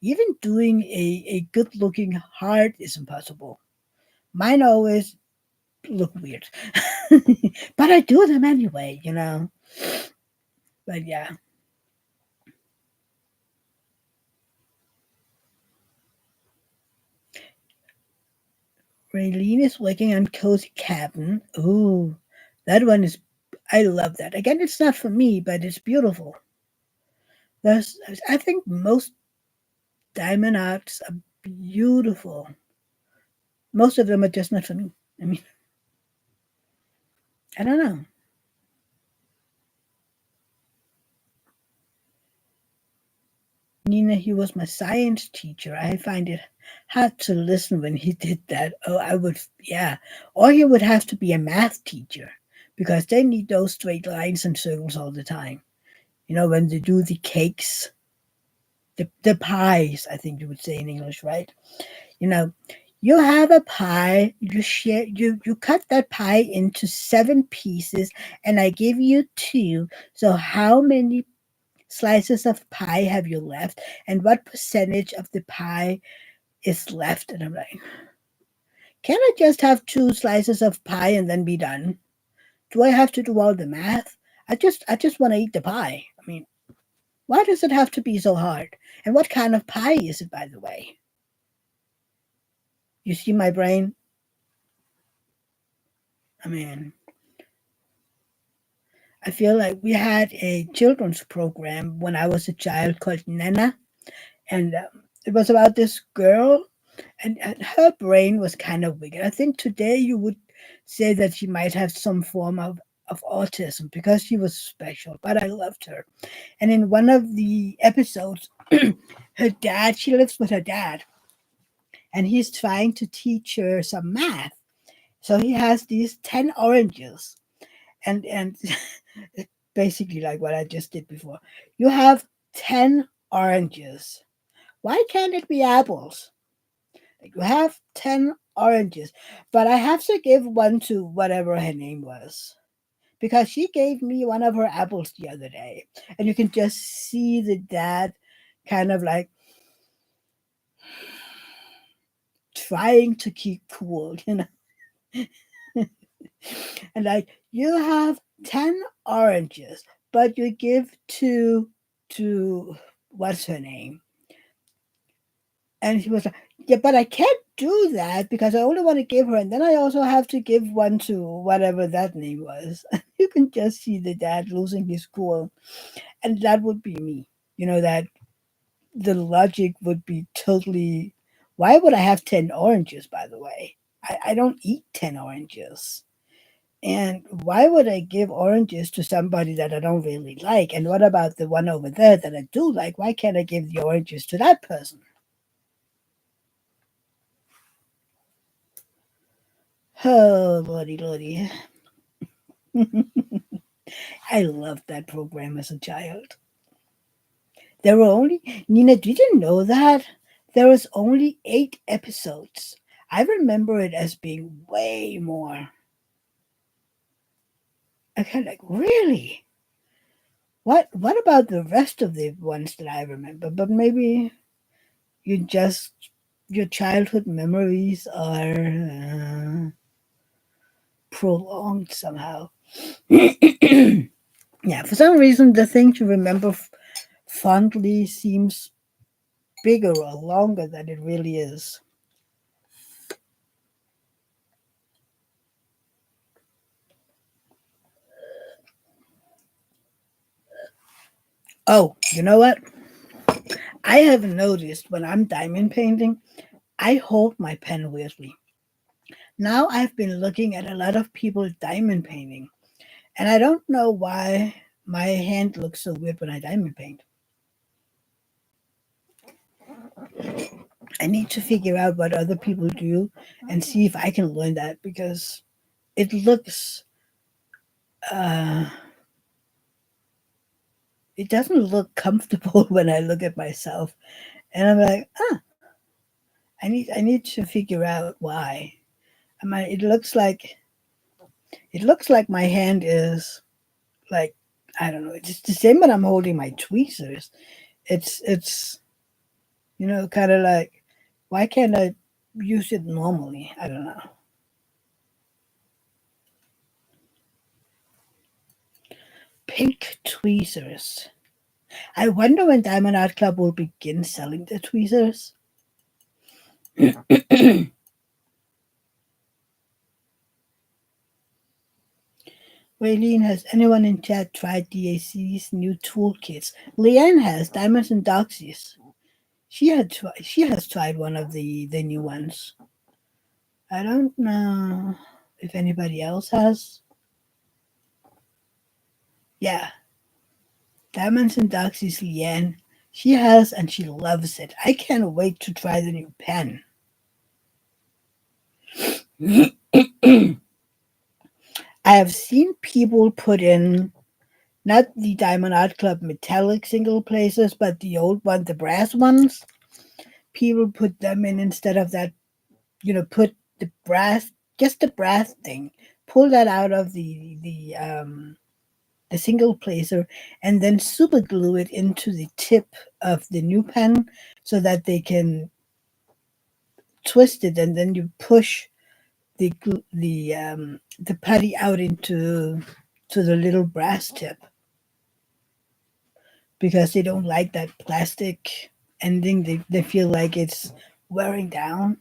even doing a good looking heart is impossible. Mine always look weird. But I do them anyway. But yeah, Raylene is working on Cozy Cabin. Ooh, that one is, I love that. Again, it's not for me, but it's beautiful. There's, I think most diamond arts are beautiful. Most of them are just not for me. I mean, I don't know. Nina, he was my science teacher. I find it hard to listen when he did that. Oh, I would, yeah. Or he would have to be a math teacher because they need those straight lines and circles all the time. When they do the cakes, the pies, I think you would say in English, right? You know, you have a pie, you cut that pie into 7 pieces, and I give you two. So how many slices of pie have you left, and what percentage of the pie is left? And I'm like, can I just have 2 slices of pie and then be done? Do I have to do all the math? I just want to eat the pie. I mean, why does it have to be so hard? And what kind of pie is it, by the way? You see my brain? I mean, I feel like we had a children's program when I was a child called Nana, and it was about this girl, and her brain was kind of wicked. I think today you would say that she might have some form of autism because she was special, but I loved her. And in one of the episodes, her dad, she lives with her dad, and he's trying to teach her some math. So he has these 10 oranges, and basically like what I just did before. You have 10 oranges. Why can't it be apples? Like, you have 10 oranges, but I have to give one to whatever her name was because she gave me one of her apples the other day. And you can just see the dad kind of like trying to keep cool, you know. And like, you have 10 oranges, but you give two to what's her name? And she was like, yeah, but I can't do that because I only want to give her, and then I also have to give one to whatever that name was. You can just see the dad losing his cool. And that would be me. You know, that the logic would be totally. Why would I have 10 oranges, by the way? I don't eat 10 oranges. And why would I give oranges to somebody that I don't really like? And what about the one over there that I do like? Why can't I give the oranges to that person? Oh, lordy, lordy. I loved that program as a child. There were only, Nina, did you know that? There was only 8 episodes. I remember it as being way more. I kind of like, really? What about the rest of the ones that I remember? But maybe you just, your childhood memories are prolonged somehow. Yeah, for some reason, the things you remember fondly seems bigger or longer than it really is. Oh, you know what? I have noticed when I'm diamond painting, I hold my pen weirdly. Now I've been looking at a lot of people diamond painting, and I don't know why my hand looks so weird when I diamond paint. I need to figure out what other people do and see if I can learn that because it looks, uh, it doesn't look comfortable when I look at myself. And I'm like, I need to figure out why. I mean, it looks like my hand is like, I don't know. It's the same when I'm holding my tweezers. It's kind of like, why can't I use it normally? I don't know. Pink tweezers. I wonder when Diamond Art Club will begin selling the tweezers. Raylene, has anyone in chat tried DAC's new toolkits? Leanne has Diamonds and Doxies. She has tried one of the new ones. I don't know if anybody else has. Yeah, Diamonds and Doxies Leanne. She has and she loves it. I can't wait to try the new pen. I have seen people put in not the Diamond Art Club metallic single places, but the old one, the brass ones. People put them in instead of that, put the brass, just the brass thing, pull that out of the single placer, and then super glue it into the tip of the new pen so that they can twist it, and then you push the putty out into the little brass tip because they don't like that plastic ending. They feel like it's wearing down.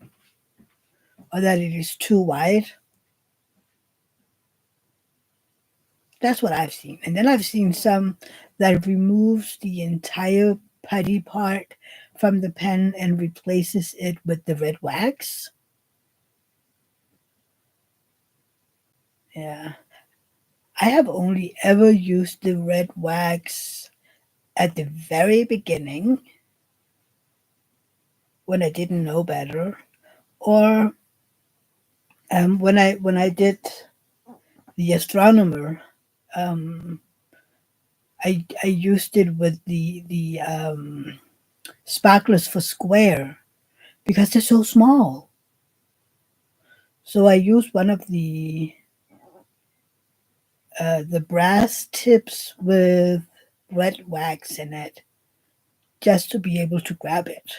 or that it is too wide. That's what I've seen. And then I've seen some that removes the entire putty part from the pen and replaces it with the red wax. Yeah. I have only ever used the red wax at the very beginning when I didn't know better, or when I did the astronomer. Um, I used it with the sparklers for square because they're so small. So I used one of the brass tips with red wax in it just to be able to grab it.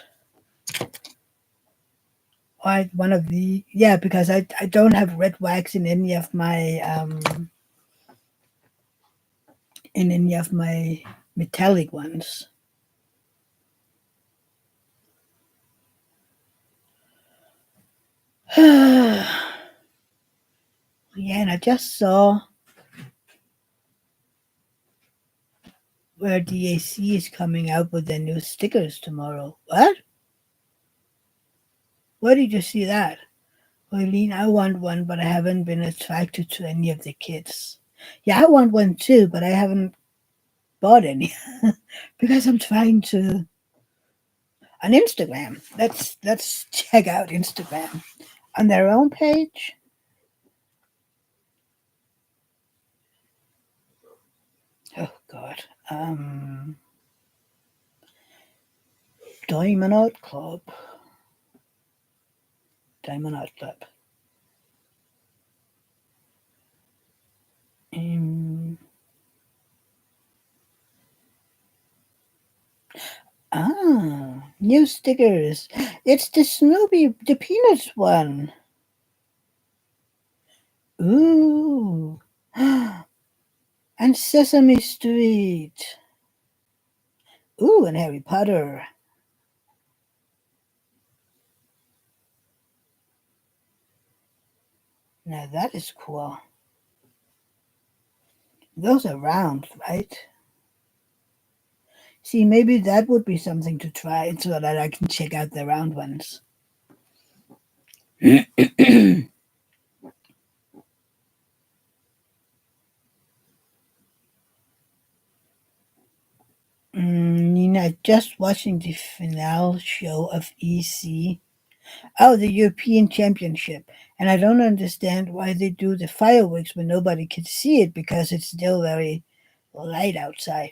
Or one of the yeah, because I don't have red wax in any of my metallic ones. Yeah, and I just saw where DAC is coming out with their new stickers tomorrow. What? Where did you see that? Eileen, I want one, but I haven't been attracted to any of the kits. Yeah, I want one too, but I haven't bought any because I'm trying to on Instagram. Let's check out Instagram on their own page. Oh God, Diamond Art Club, Diamond Art Club. Um, new stickers. It's the Snoopy, the Peanuts one. Ooh, and Sesame Street. Ooh, and Harry Potter. Now that is cool. Those are round, right? See, maybe that would be something to try so that I can check out the round ones. Nina, just watching the finale show of EC. Oh, the European Championship. And I don't understand why they do the fireworks when nobody can see it because it's still very light outside.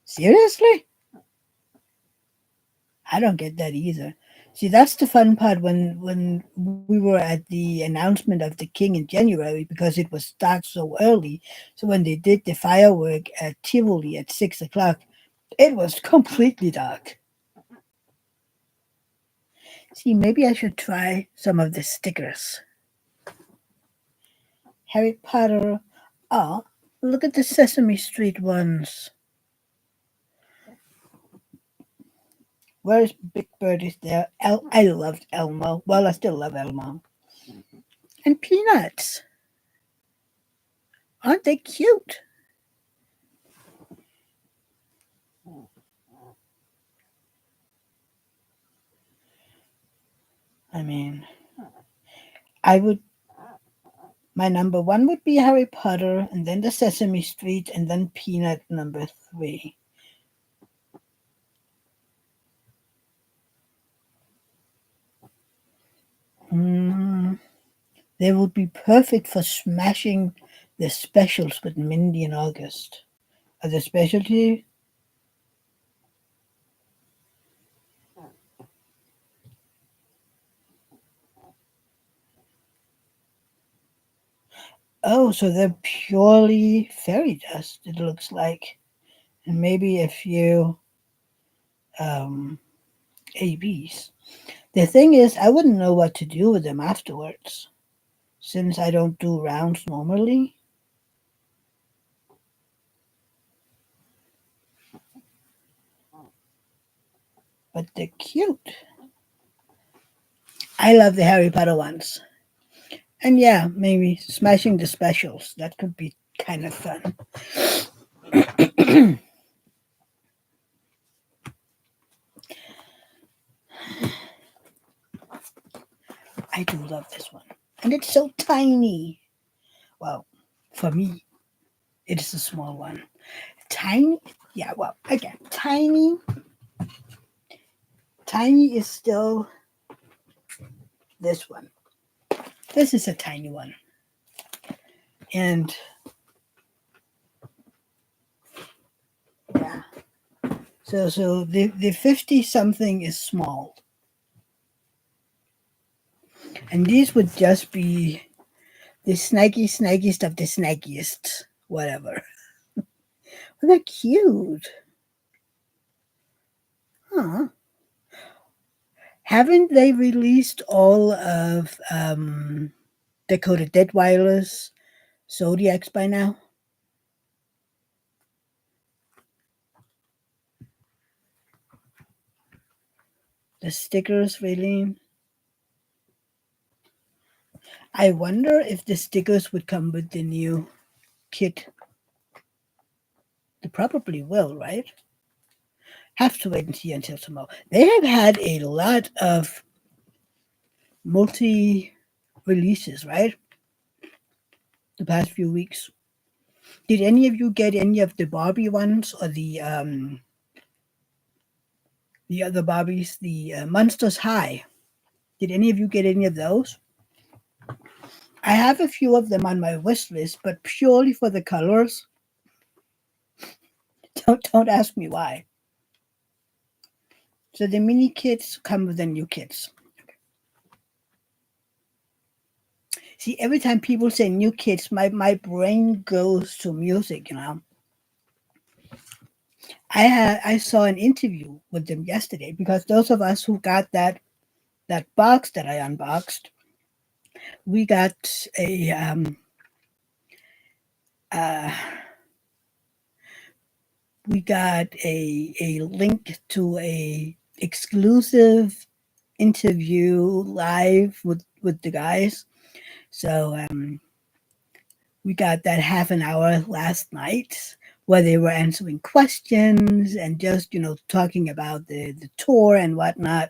Seriously? I don't get that either. See, that's the fun part when we were at the announcement of the king in January because it was dark so early. So when they did the firework at Tivoli at 6 o'clock, it was completely dark. See, maybe I should try some of the stickers. Harry Potter. Oh, look at the Sesame Street ones. Where's Big Bird? Is there? I loved Elmo. Well, I still love Elmo. And Peanuts. Aren't they cute? I mean, I would. My number one would be Harry Potter, and then the Sesame Street, and then Peanut number three. Mm, they would be perfect for smashing the specials with Mindy and August. Are the specialty? Oh, so they're purely fairy dust, it looks like. And maybe a few um, ABs. The thing is, I wouldn't know what to do with them afterwards, since I don't do rounds normally. But they're cute. I love the Harry Potter ones. And yeah, maybe smashing the specials. That could be kind of fun. I do love this one. And it's so tiny. Well, for me, it is a small one. Tiny? Yeah, well, again, tiny is still this one. This is a tiny one. And yeah, so the 50 something is small. And these would just be the snaggiest of the snaggiest, whatever. Well, they're cute. Huh. Haven't they released all of Dakota Deadweiler's Zodiacs by now? The stickers, really? I wonder if the stickers would come with the new kit. They probably will, right? Have to wait and see until tomorrow. They have had a lot of multi releases, right? The past few weeks. Did any of you get any of the Barbie ones or the other Barbies, the Monsters High? Did any of you get any of those? I have a few of them on my wish list, but purely for the colors. Don't ask me why. So the mini kits come with the new kits. See, every time people say new kits, my brain goes to music. I saw an interview with them yesterday because those of us who got that box that I unboxed, we got uh, a link to a exclusive interview live with the guys. So we got that half an hour last night where they were answering questions and just talking about the tour and whatnot.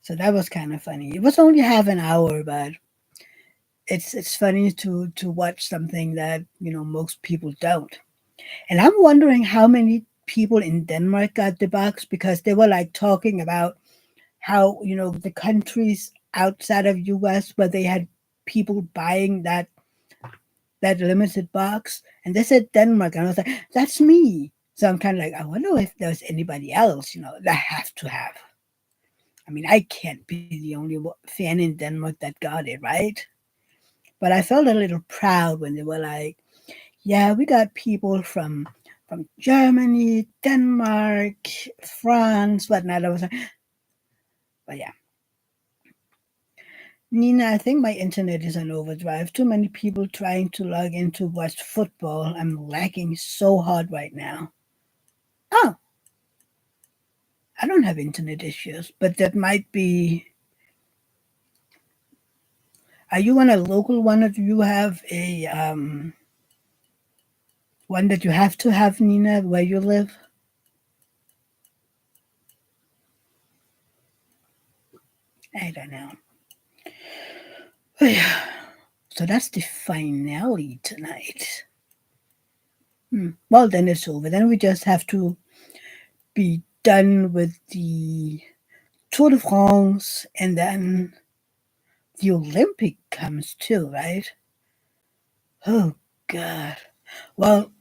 So that was kind of funny. It was only half an hour, but it's funny to watch something that most people don't. And I'm wondering how many people in Denmark got the box because they were like talking about how the countries outside of US where they had people buying that limited box, and they said Denmark, and I was like, that's me. So I'm kind of like, I wonder if there's anybody else that have to have. I mean, I can't be the only fan in Denmark that got it, right? But I felt a little proud when they were like, yeah, we got people from Germany, Denmark, France, whatnot. I was like, but yeah. Nina, I think my internet is on overdrive. Too many people trying to log in to watch football. I'm lagging so hard right now. Oh, I don't have internet issues, but that might be. Are you on a local one, or do you have a one that you have to have, Nina, where you live? I don't know. So that's the finale tonight. Well, then it's over. Then we just have to be done with the Tour de France, and then the Olympic comes too, right? Oh God. Well,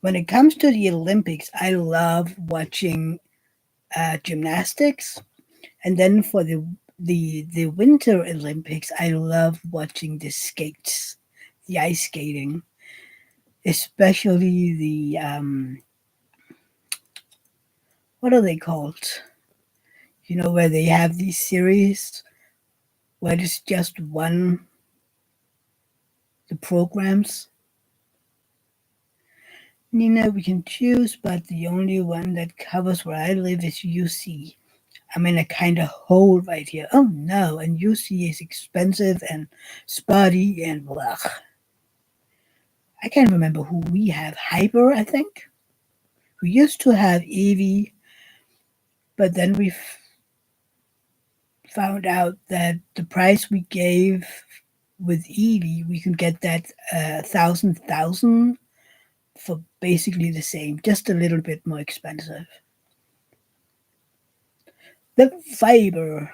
when it comes to the Olympics, I love watching gymnastics, and then for the Winter Olympics, I love watching the skates, the ice skating, especially the what are they called? Where they have these series where it's just one the programs. Nina, we can choose, but the only one that covers where I live is UC. I'm in a kind of hole right here. Oh no, and UC is expensive and spotty and blah. I can't remember who we have. Hyper, I think. We used to have Evie, but then we found out that the price we gave with Evie, we could get that thousand for basically the same, just a little bit more expensive. The fiber.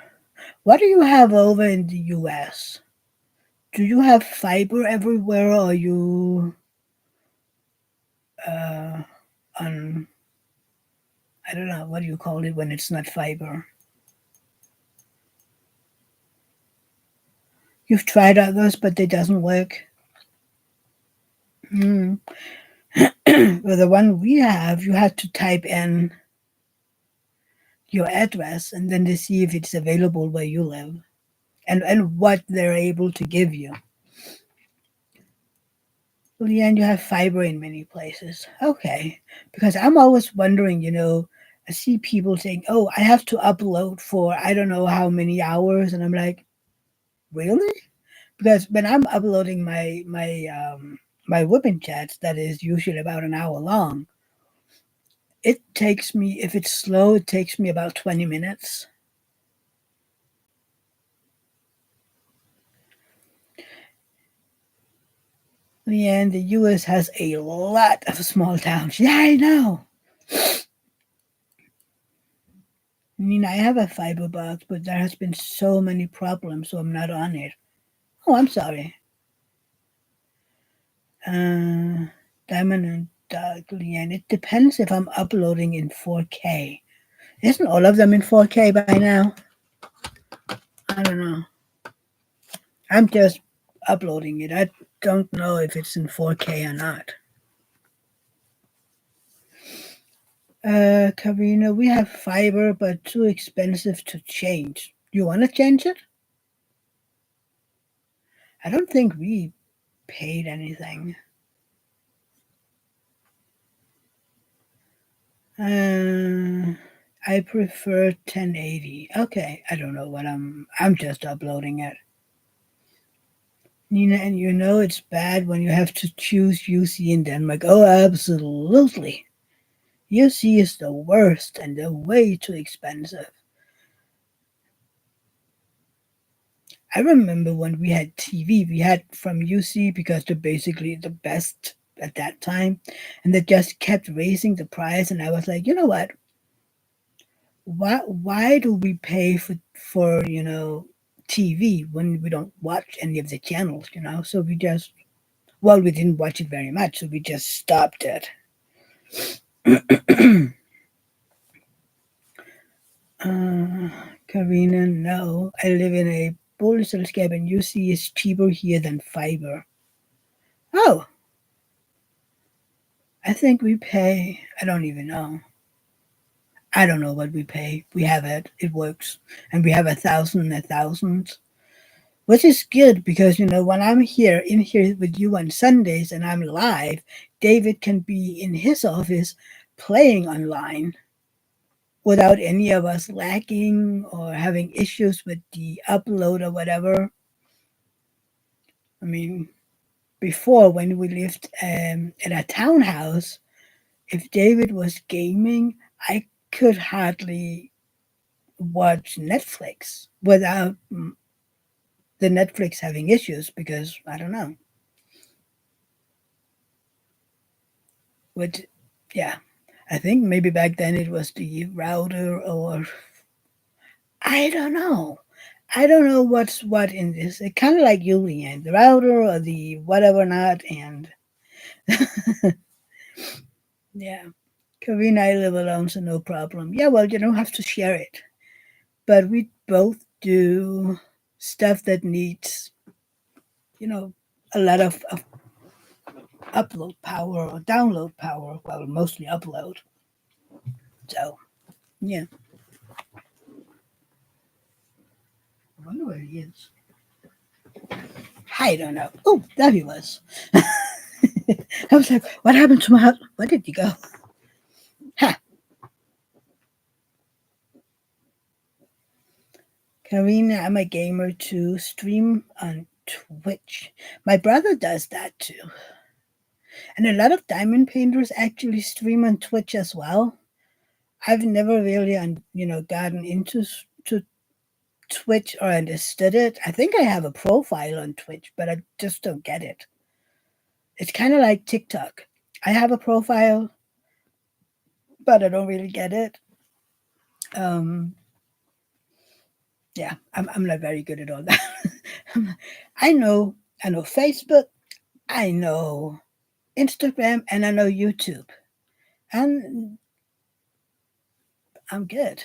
What do you have over in the US? Do you have fiber everywhere, or are you uh, on, I don't know, what do you call it when it's not fiber? You've tried others, but they doesn't work. Mm. Well, the one we have, you have to type in your address and then they see if it's available where you live and what they're able to give you. Well, yeah, and you have fiber in many places. Okay. Because I'm always wondering, I see people saying, oh, I have to upload for I don't know how many hours. And I'm like, really? Because when I'm uploading my whipping chats, that is usually about an hour long, it takes me, if it's slow, it takes me about 20 minutes. Yeah, and the US has a lot of small towns. Yeah, I know. I mean, I have a fiber box, but there has been so many problems, so I'm not on it. Oh, I'm sorry. Uh, Diamond and Dark Leanne. It depends if I'm uploading in 4K. Isn't all of them in 4K by now? I don't know. I'm just uploading it. I don't know if it's in 4K or not. Karina, we have fiber, but too expensive to change. You want to change it? I don't think we paid anything. Uh, I prefer 1080. Okay, I don't know what I'm just uploading it. Nina, and it's bad when you have to choose UC in Denmark. Oh, absolutely. UC is the worst and they're way too expensive. I remember when we had TV, we had from UC because they're basically the best at that time, and they just kept raising the price. And I was like, you know what? Why do we pay for TV when we don't watch any of the channels? So we just we didn't watch it very much, so we just stopped it. uh, Karina, no, I live in a boligselskab and UC is cheaper here than fiber. Oh, I think we pay. I don't even know. I don't know what we pay. We have it. It works, and we have 1,000, which is good because when I'm here in here with you on Sundays and I'm live, David can be in his office playing online without any of us lagging or having issues with the upload or whatever. I mean, before when we lived in a townhouse, if David was gaming, I could hardly watch Netflix without the Netflix having issues because I don't know. Which, yeah, I think maybe back then it was the router or I don't know. I don't know what's what in this. It's kind of like you, Leanne, the router or the whatever not, and yeah. Karina, I live alone, so no problem. Yeah, well, you don't have to share it, but we both do stuff that needs, you know, a lot of upload power or download power. Well, mostly upload. So yeah, I wonder where he is. I don't know. Oh, there he was. I was like, what happened to my husband? Where did he go? Ha! Karina, I'm a gamer too. Stream on Twitch. My brother does that too. And a lot of diamond painters actually stream on Twitch as well. I've never really, gotten into to Twitch or understood it. I think I have a profile on Twitch, but I just don't get it. It's kind of like TikTok. I have a profile, but I don't really get it. Um, yeah, I'm not very good at all that. I know I know Facebook, I know Instagram, and I know YouTube, and I'm good.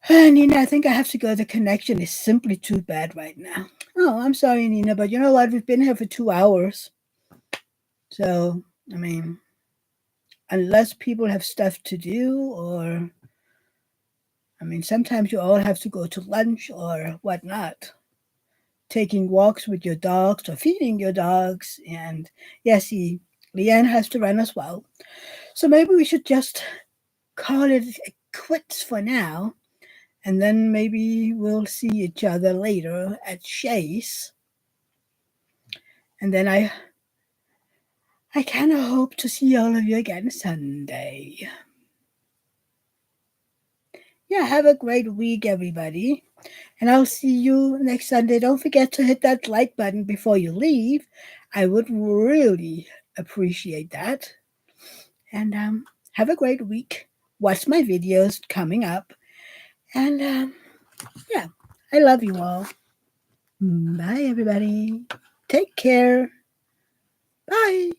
Nina, I think I have to go. The connection is simply too bad right now. Oh, I'm sorry, Nina, but you know what? We've been here for 2 hours. So, I mean, unless people have stuff to do, or, sometimes you all have to go to lunch or whatnot, taking walks with your dogs or feeding your dogs. And yes, Leanne has to run as well. So maybe we should just call it quits for now. And then maybe we'll see each other later at Chase. And then I kind of hope to see all of you again Sunday. Yeah, have a great week, everybody. And I'll see you next Sunday. Don't forget to hit that like button before you leave. I would really appreciate that. And have a great week. Watch my videos coming up. And yeah, I love you all. Bye, everybody. Take care. Bye.